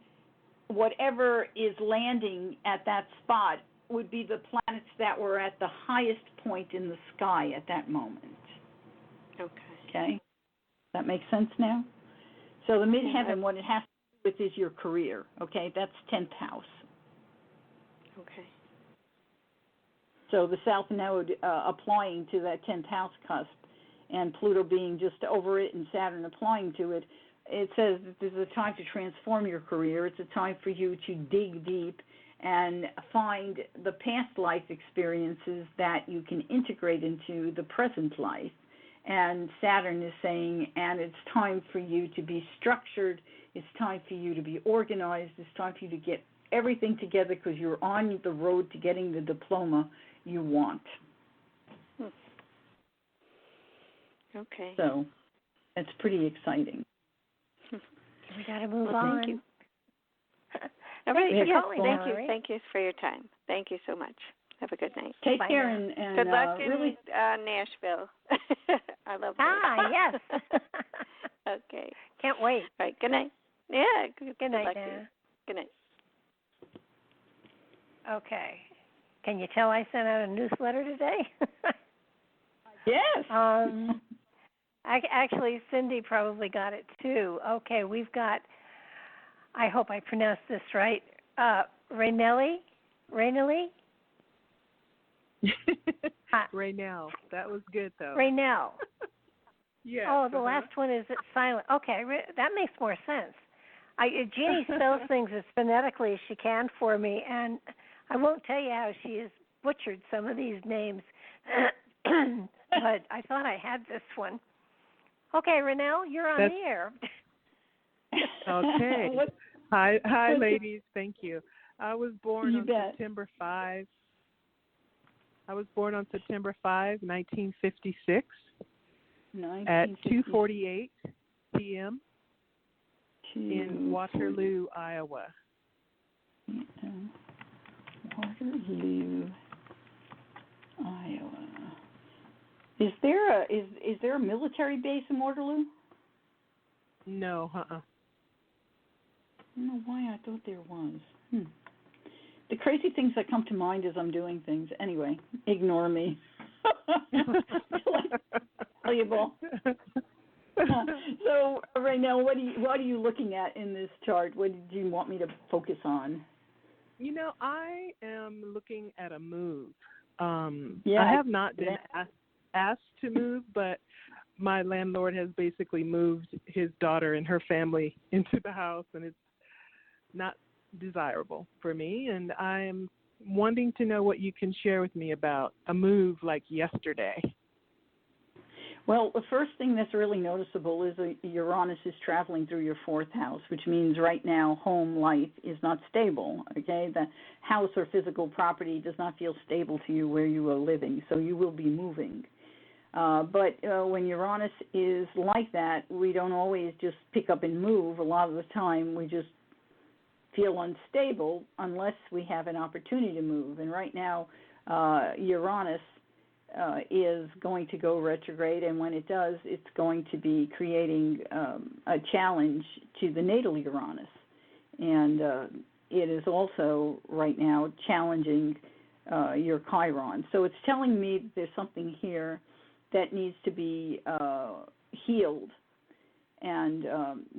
whatever is landing at that spot would be the planets that were at the highest point in the sky at that moment. Okay? That makes sense now? So the midheaven, what it has to do with is your career, okay? That's 10th house. Okay. So the South Node applying to that 10th house cusp and Pluto being just over it and Saturn applying to it, it says that this is a time to transform your career. It's a time for you to dig deep and find the past life experiences that you can integrate into the present life. And Saturn is saying, and it's time for you to be structured. It's time for you to be organized. It's time for you to get everything together because you're on the road to getting the diploma you want. Okay. So it's pretty exciting. We got to move on. Thank you. All right. Yes, thank you for your time. Thank you so much. Have a good night. Take care and good luck in really Nashville. I love yes. Okay. Can't wait. All right. Good night. Yeah. Good night, Dana. Good night. Okay. Can you tell I sent out a newsletter today? Yes. Actually, Cindy probably got it too. Okay, we've got, I hope I pronounced this right, Raynelli? Raynell. That was good, though. Raynell. Yeah. Oh, the last one is silent. Okay, that makes more sense. Jeannie spells things as phonetically as she can for me, and I won't tell you how she has butchered some of these names, but I thought I had this one. Okay, Raynell, you're on the air. Okay. Hi, ladies. Thank you. I was born on September 5. I was born on September 5, 1956, at 2:48 p.m. in Waterloo, Iowa. Waterloo, Iowa. Is there a military base in Waterloo? No, I don't know why I thought there was. The crazy things that come to mind as I'm doing things. Anyway, ignore me. Valuable. So, Raynell, what are you looking at in this chart? What did you want me to focus on? I am looking at a move. I have not been asked to move, but my landlord has basically moved his daughter and her family into the house, and it's not desirable for me. And I'm wanting to know what you can share with me about a move like yesterday. Well, the first thing that's really noticeable is Uranus is traveling through your fourth house, which means right now home life is not stable, okay? The house or physical property does not feel stable to you where you are living, so you will be moving. But when Uranus is like that, we don't always just pick up and move. A lot of the time we just feel unstable unless we have an opportunity to move. And right now Uranus is going to go retrograde, and when it does, it's going to be creating a challenge to the natal Uranus. And it is also right now challenging your Chiron. So it's telling me that there's something here that needs to be healed. And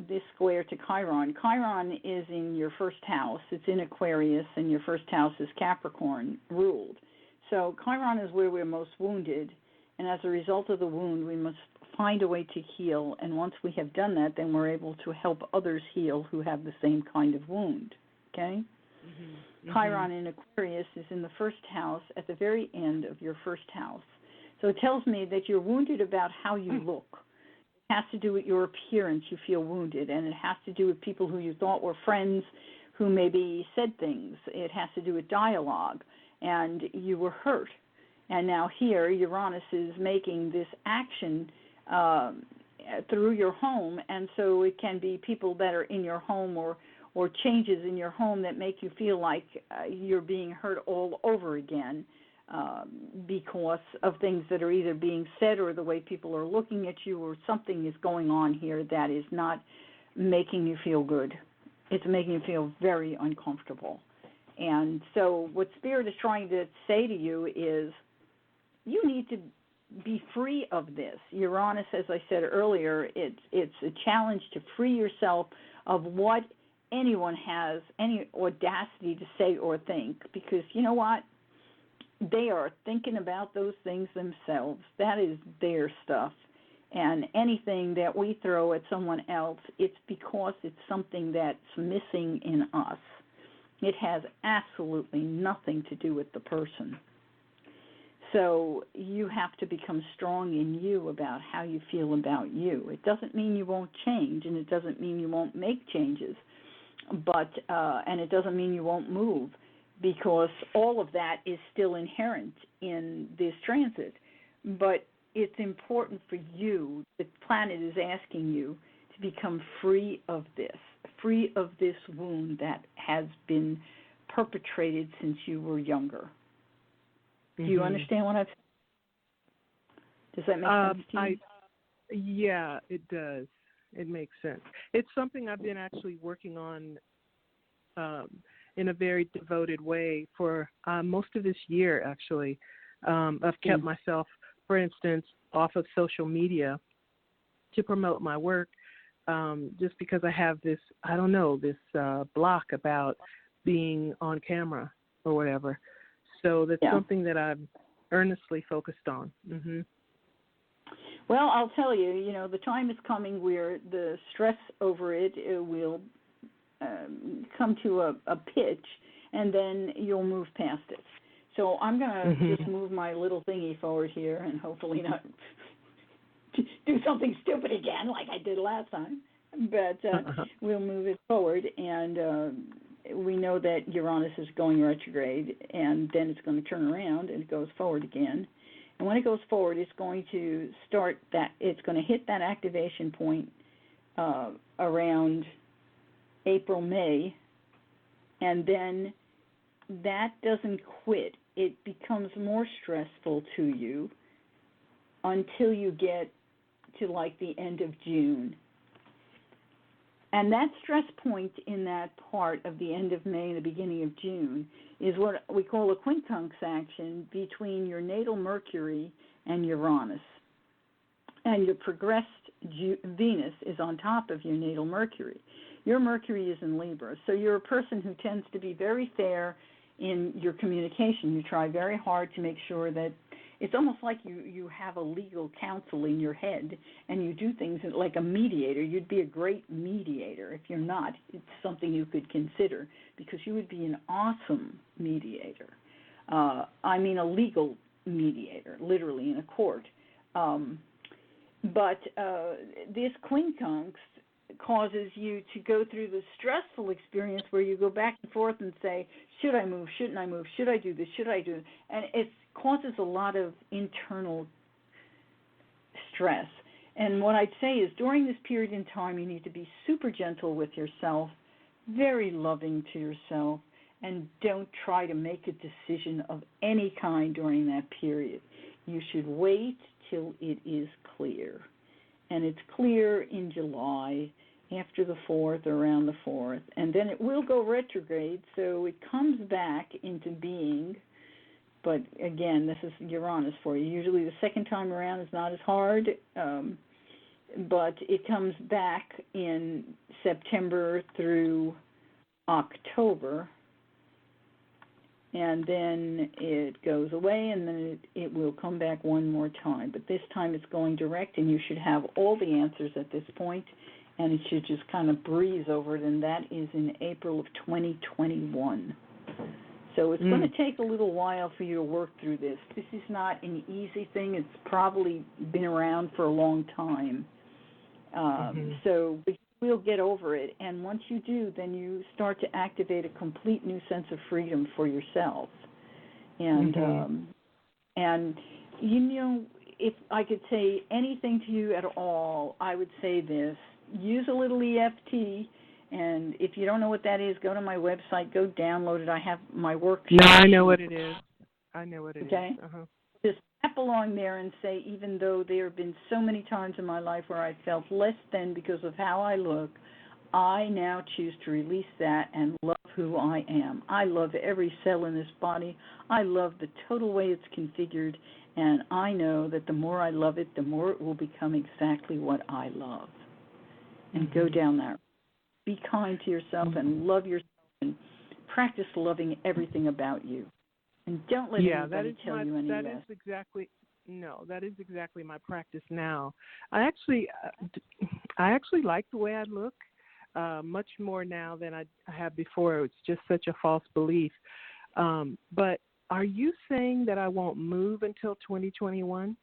this square to Chiron. Chiron is in your first house. It's in Aquarius, and your first house is Capricorn ruled. So Chiron is where we're most wounded, and as a result of the wound, we must find a way to heal. And once we have done that, then we're able to help others heal who have the same kind of wound. Okay? Mm-hmm. Chiron in Aquarius is in the first house at the very end of your first house. So it tells me that you're wounded about how you look. It has to do with your appearance. You feel wounded, and it has to do with people who you thought were friends who maybe said things. It has to do with dialogue, and you were hurt. And now here, Uranus is making this action through your home, and so it can be people that are in your home or changes in your home that make you feel like you're being hurt all over again. Because of things that are either being said or the way people are looking at you, or something is going on here that is not making you feel good. It's making you feel very uncomfortable. And so what Spirit is trying to say to you is you need to be free of this. Uranus, as I said earlier, it's a challenge to free yourself of what anyone has any audacity to say or think, because you know what? They are thinking about those things themselves. That is their stuff. And anything that we throw at someone else, it's because it's something that's missing in us. It has absolutely nothing to do with the person. So you have to become strong in you about how you feel about you. It doesn't mean you won't change, and it doesn't mean you won't make changes, but and it doesn't mean you won't move, because all of that is still inherent in this transit. But it's important for you, the planet is asking you to become free of this wound that has been perpetrated since you were younger. Do you understand what I've said? Does that make sense to you? Yeah, it does. It makes sense. It's something I've been actually working on in a very devoted way for most of this year, actually. I've kept myself, for instance, off of social media to promote my work, just because I have this, this block about being on camera or whatever. So that's something that I'm earnestly focused on. Mm-hmm. Well, I'll tell you, the time is coming where the stress over it will come to a pitch, and then you'll move past it. So I'm going to just move my little thingy forward here and hopefully not do something stupid again like I did last time. But we'll move it forward, and we know that Uranus is going retrograde, and then it's going to turn around and it goes forward again. And when it goes forward, it's going to it's going to hit that activation point around April, May, and then that doesn't quit. It becomes more stressful to you until you get to like the end of June. And that stress point in that part of the end of May and the beginning of June is what we call a quincunx action between your natal Mercury and Uranus. And your progressed Venus is on top of your natal Mercury. Your Mercury is in Libra, so you're a person who tends to be very fair in your communication. You try very hard to make sure that it's almost like you have a legal counsel in your head, and you do things like a mediator. You'd be a great mediator. If you're not, it's something you could consider, because you would be an awesome mediator. I mean a legal mediator, literally in a court. But this quincunx causes you to go through the stressful experience where you go back and forth and say, should I move, shouldn't I move, should I do this, should I do it? And it causes a lot of internal stress. And what I'd say is during this period in time, you need to be super gentle with yourself, very loving to yourself, and don't try to make a decision of any kind during that period. You should wait till it is clear. And it's clear in July, after the 4th, around the 4th, and then it will go retrograde, so it comes back into being. But again, this is Uranus for you. Usually the second time around is not as hard, but it comes back in September through October, and then it goes away, and then it will come back one more time. But this time it's going direct, and you should have all the answers at this point, and it should just kind of breeze over it, and that is in April of 2021. So it's going to take a little while for you to work through this. This is not an easy thing. It's probably been around for a long time. So we'll get over it. And once you do, then you start to activate a complete new sense of freedom for yourself. And, and if I could say anything to you at all, I would say this. Use a little EFT. And if you don't know what that is, go to my website, go download it. I have my worksheet. No, I know what it is. Okay? Just tap along there and say, even though there have been so many times in my life where I felt less than because of how I look, I now choose to release that and love who I am. I love every cell in this body. I love the total way it's configured, and I know that the more I love it, the more it will become exactly what I love. And go down that. Be kind to yourself and love yourself and practice loving everything about you. And don't let anybody tell you any less. That is exactly my practice now. I actually like the way I look much more now than I have before. It's just such a false belief. But are you saying that I won't move until 2021?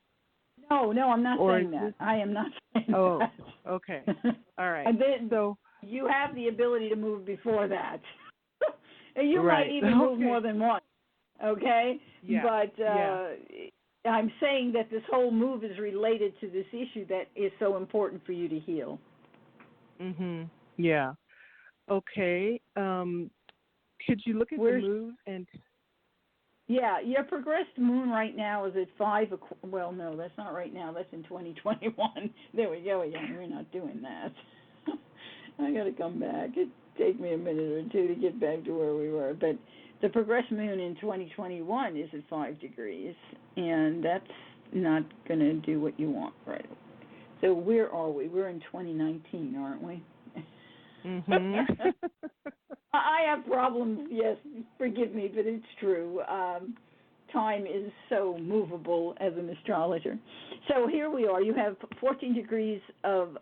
No, I'm not saying that. I am not saying that. Oh, okay. All right. And then so you have the ability to move before that. And you might even move more than once. Okay? Yeah. But I'm saying that this whole move is related to this issue that is so important for you to heal. Yeah. Okay. Could you look at the move and... Yeah, your progressed moon right now is at 5. Well, no, that's not right now. That's in 2021. There we go again. We're not doing that. I got to come back. It take me a minute or two to get back to where we were. But the progressed moon in 2021 is at 5 degrees, and that's not going to do what you want right away. So where are we? We're in 2019, aren't we? I have problems, yes, forgive me, but it's true. Time is so movable as an astrologer. So here we are. You have 14 degrees of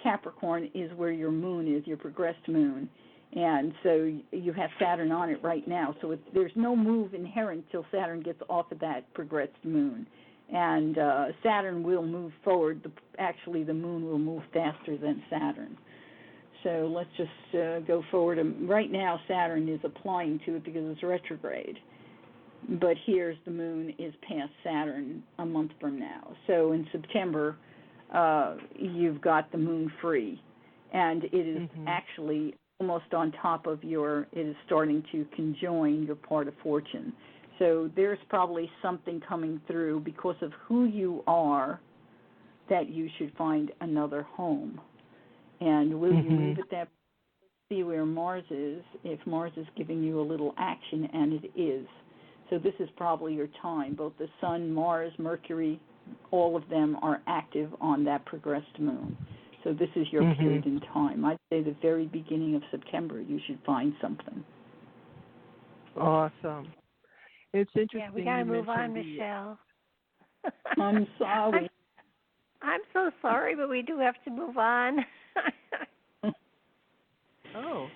Capricorn is where your moon is, your progressed moon. And so you have Saturn on it right now. So there's no move inherent till Saturn gets off of that progressed moon. And Saturn will move forward. Actually, the moon will move faster than Saturn. So let's just go forward. Right now, Saturn is applying to it because it's retrograde. But here's the moon is past Saturn a month from now. So in September, you've got the moon free. And it is actually almost on top of it is starting to conjoin your part of fortune. So there's probably something coming through because of who you are that you should find another home. And will you leave it that? See where Mars is, if Mars is giving you a little action, and it is. So this is probably your time. Both the Sun, Mars, Mercury, all of them are active on that progressed moon. So this is your period in time. I'd say the very beginning of September, you should find something. Awesome. It's interesting. Yeah, we got to move on, Michele. I'm sorry. I'm so sorry, but we do have to move on.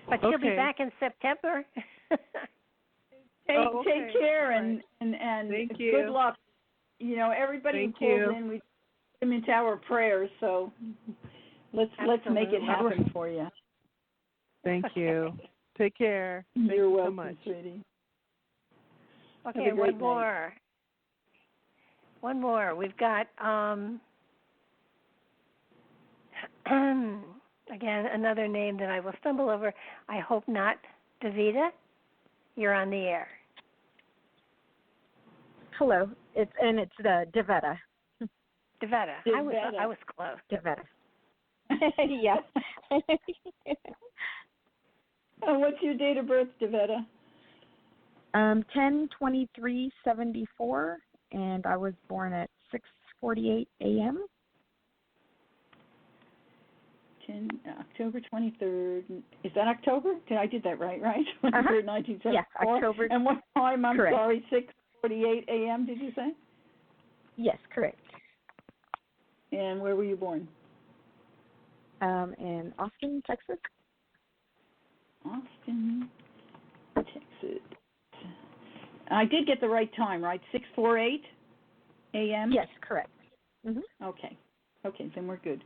But she'll be back in September. Take care and Thank you. Good luck. You know, everybody who calls in, we put them into our prayers. So let's make it happen for you. Thank you. Take care. You're welcome, so much, sweetie. Okay, one more. We've got again, another name that I will stumble over. I hope not. Davida, you're on the air. Hello. It's Devetta. Devetta. I was close. Devetta. Yes. What's your date of birth, Devetta? 10/23/74, and I was born at 6:48 a.m. October 23rd. Is that October? I did that right? 1974? Yeah, October. And what time? I'm correct. sorry, 6:48 a.m., did you say? Yes, correct. And where were you born? In Austin, Texas. Austin, Texas. I did get the right time, right? 6:48 a.m.? Yes, correct. Okay, then we're good.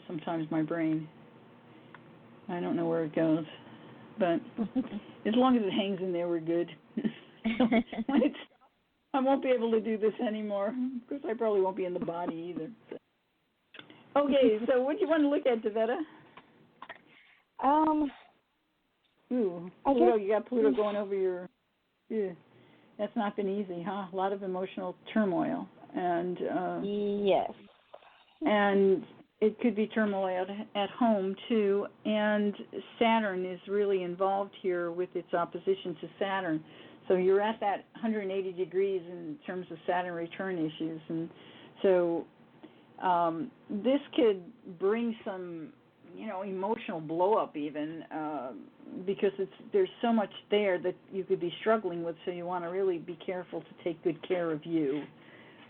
Sometimes my brain, I don't know where it goes, but as long as it hangs in there, we're good. When it stops, I won't be able to do this anymore, because I probably won't be in the body either. So. Okay, so what do you want to look at, Devetta? Pluto, you got Pluto going over your... Yeah, that's not been easy, huh? A lot of emotional turmoil. And yes. And it could be turmoil at home too, and Saturn is really involved here with its opposition to Saturn. So you're at that 180 degrees in terms of Saturn return issues, and so this could bring some, emotional blow up even, because there's so much there that you could be struggling with. So you want to really be careful to take good care of you.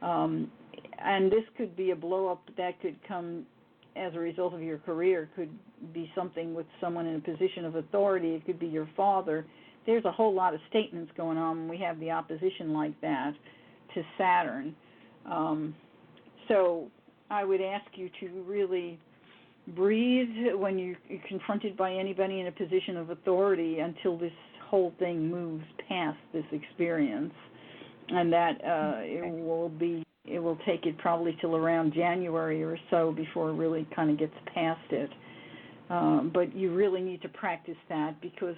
And this could be a blow up that could come as a result of your career. It could be something with someone in a position of authority. It could be your father. There's a whole lot of statements going on when we have the opposition like that to Saturn. So I would ask you to really breathe when you're confronted by anybody in a position of authority until this whole thing moves past this experience, and that it will take it probably till around January or so before it really kind of gets past it. But you really need to practice that, because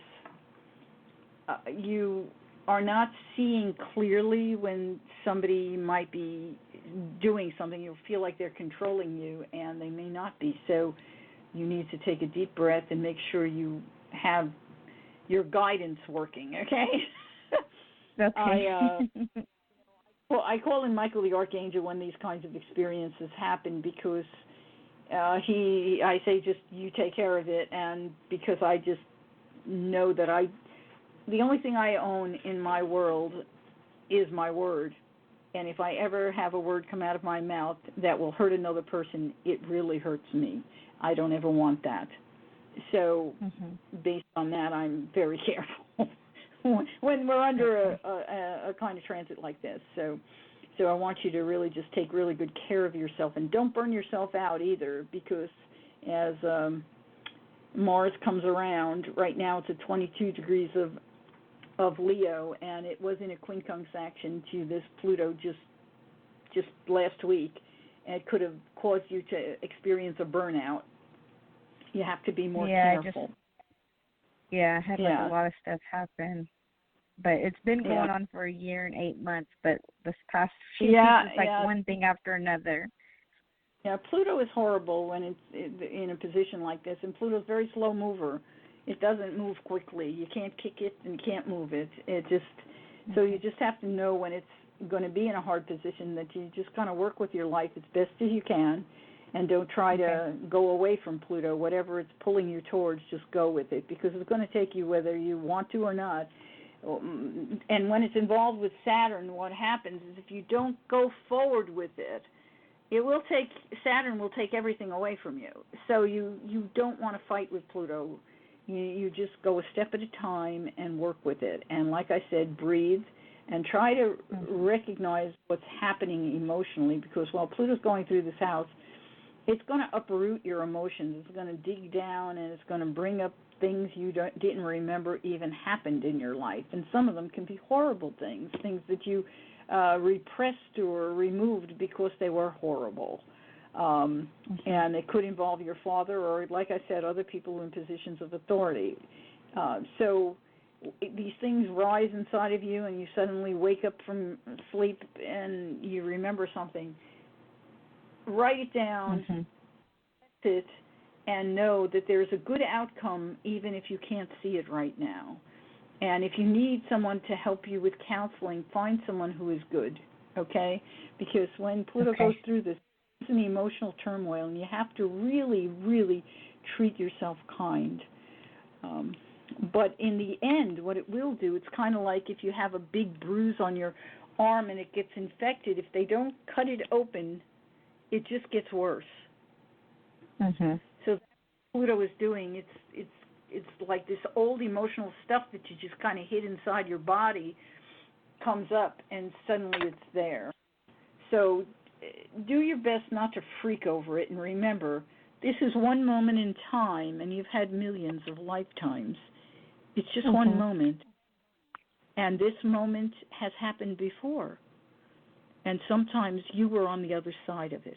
you are not seeing clearly when somebody might be doing something. You feel like they're controlling you, and they may not be. So you need to take a deep breath and make sure you have your guidance working, okay? Okay. I call in Michael the Archangel when these kinds of experiences happen, because I say, just you take care of it, and because I just know that the only thing I own in my world is my word. And if I ever have a word come out of my mouth that will hurt another person, it really hurts me. I don't ever want that. So based on that, I'm very careful when we're under a kind of transit like this. So I want you to really just take really good care of yourself, and don't burn yourself out either, because as Mars comes around, right now it's at 22 degrees of Leo, and it was in a quincunx action to this Pluto just last week, and it could have caused you to experience a burnout. You have to be more careful. I had a lot of stuff happen, but it's been going on for a year and 8 months, but this past few weeks it's like one thing after another. Yeah, Pluto is horrible when it's in a position like this, and Pluto's a very slow mover. It doesn't move quickly. You can't kick it and can't move it. So you just have to know when it's going to be in a hard position, that you just kind of work with your life as best as you can, and don't try to go away from Pluto. Whatever it's pulling you towards, just go with it, because it's going to take you whether you want to or not. And when it's involved with Saturn, what happens is if you don't go forward with it, Saturn will take everything away from you. So you don't want to fight with Pluto. You just go a step at a time and work with it. And like I said, breathe and try to recognize what's happening emotionally, because while Pluto's going through this house, it's going to uproot your emotions. It's going to dig down, and it's going to bring up things you didn't remember even happened in your life. And some of them can be horrible things that you repressed or removed because they were horrible. And it could involve your father, or, like I said, other people in positions of authority. So these things rise inside of you, and you suddenly wake up from sleep and you remember something. Write it down, it, and know that there's a good outcome even if you can't see it right now. And if you need someone to help you with counseling, find someone who is good, okay? Because when Pluto goes through this, it's an emotional turmoil, and you have to really, really treat yourself kind. But in the end, what it will do, it's kind of like if you have a big bruise on your arm and it gets infected, if they don't cut it open, it just gets worse. So what Pluto is doing, it's like this old emotional stuff that you just kind of hid inside your body comes up, and suddenly it's there. So do your best not to freak over it, and remember, this is one moment in time, and you've had millions of lifetimes. It's just one moment, and this moment has happened before, and sometimes you were on the other side of it.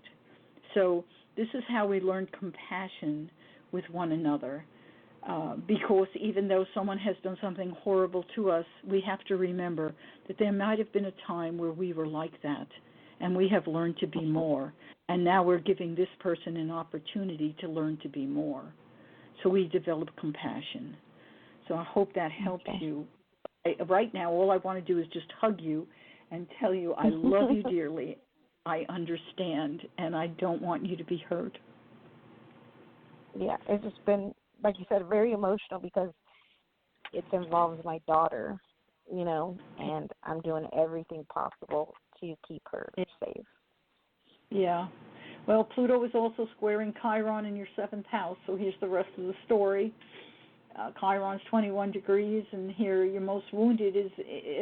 So this is how we learn compassion with one another, because even though someone has done something horrible to us, we have to remember that there might have been a time where we were like that, and we have learned to be more. And now we're giving this person an opportunity to learn to be more. So we develop compassion. So I hope that helps you. Right now, all I want to do is just hug you and tell you I love you dearly. I understand, and I don't want you to be hurt. Yeah, it's just been, like you said, very emotional because it involves my daughter, you know, and I'm doing everything possible to keep her safe. Yeah. Well, Pluto is also squaring Chiron in your 7th house, so here's the rest of the story. Chiron's 21 degrees, and here you're most wounded is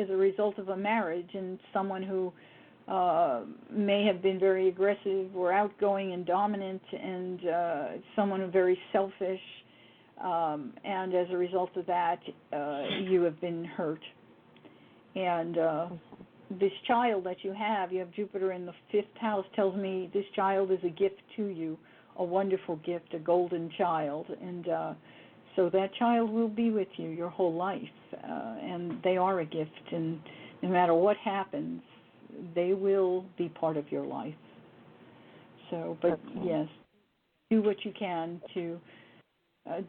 as a result of a marriage and someone who may have been very aggressive or outgoing and dominant, and someone who's very selfish, and as a result of that, you have been hurt. And this child that you have Jupiter in the 5th house, tells me this child is a gift to you, a wonderful gift, a golden child, and so that child will be with you your whole life, and they are a gift, and no matter what happens, they will be part of your life. So, but yes, do what you can to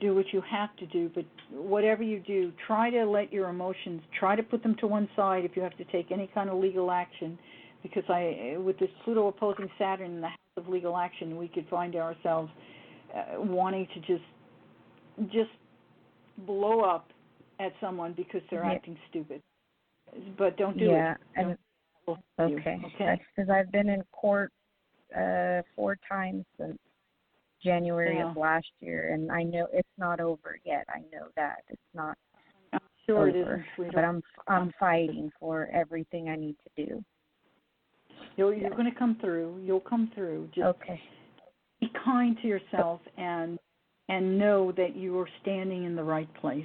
do what you have to do, but whatever you do, try to let your emotions, try to put them to one side if you have to take any kind of legal action, because with this Pluto opposing Saturn in the house of legal action, we could find ourselves wanting to just blow up at someone because they're acting stupid. But don't do it. And okay. Because I've been in court 4 times since January of last year, and I know it's not over yet. I know that it's not. I'm sure over, it isn't, sweetheart. But I'm fighting for everything I need to do. You're going to come through. You'll come through. Just be kind to yourself and know that you are standing in the right place.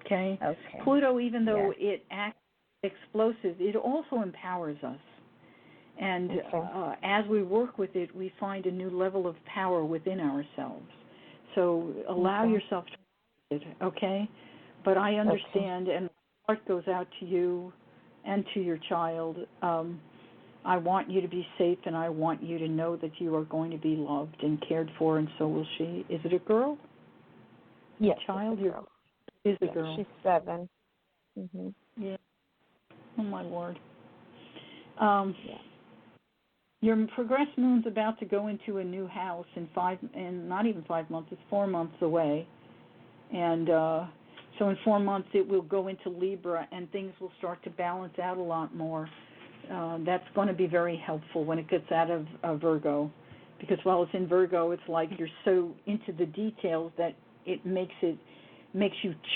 Okay? Pluto, even though it acts explosive, it also empowers us. And as we work with it, we find a new level of power within ourselves. So allow yourself to it, okay? But I understand, and my heart goes out to you and to your child. I want you to be safe, and I want you to know that you are going to be loved and cared for, and so will she. Is it a girl? Yes, child? It's a girl. Is a girl. She's 7. Mm-hmm. Yeah. Oh, my Lord. Your progressed moon's about to go into a new house in not even 5 months, it's 4 months away. And so in 4 months it will go into Libra, and things will start to balance out a lot more. That's going to be very helpful when it gets out of Virgo, because while it's in Virgo, it's like you're so into the details that it makes you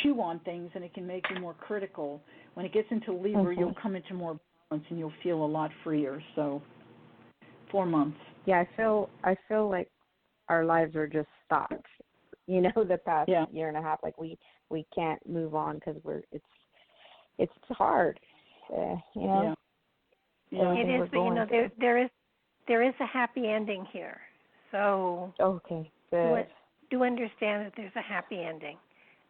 chew on things, and it can make you more critical. When it gets into Libra, you'll come into more balance, and you'll feel a lot freer. So 4 months. Yeah, I feel like our lives are just stopped. You know, the past year and a half, like we can't move on because it's hard. You know. Yeah. It is, but you know, there is a happy ending here. So good. Do understand that there's a happy ending.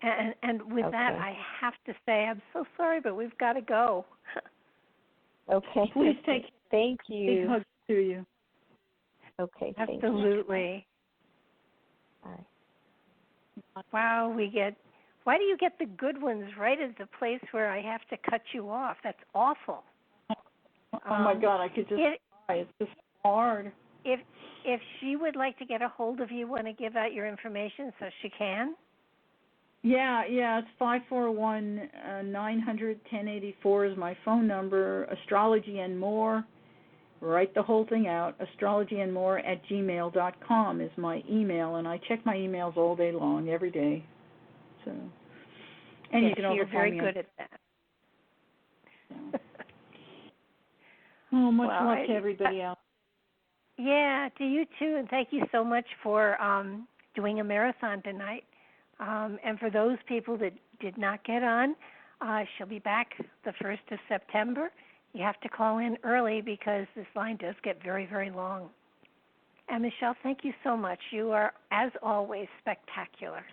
And with that, I have to say, I'm so sorry, but we've got to go. Okay. Please thank you. Big hugs to you. Okay. Absolutely. All right. Wow, why do you get the good ones right at the place where I have to cut you off? That's awful. Oh my God, I could just cry. It's just hard. If she would like to get a hold of you, want to give out your information so she can? Yeah, it's 541-900-1084 is my phone number. Astrology and More. Write the whole thing out. astrologyandmore@gmail.com is my email, and I check my emails all day long, every day. So, and you can also you're find me very good at that. Oh, much love to everybody else. Yeah, to you too, and thank you so much for doing a marathon tonight. And for those people that did not get on, she'll be back the 1st of September. You have to call in early because this line does get very, very long. And Michele, thank you so much. You are, as always, spectacular.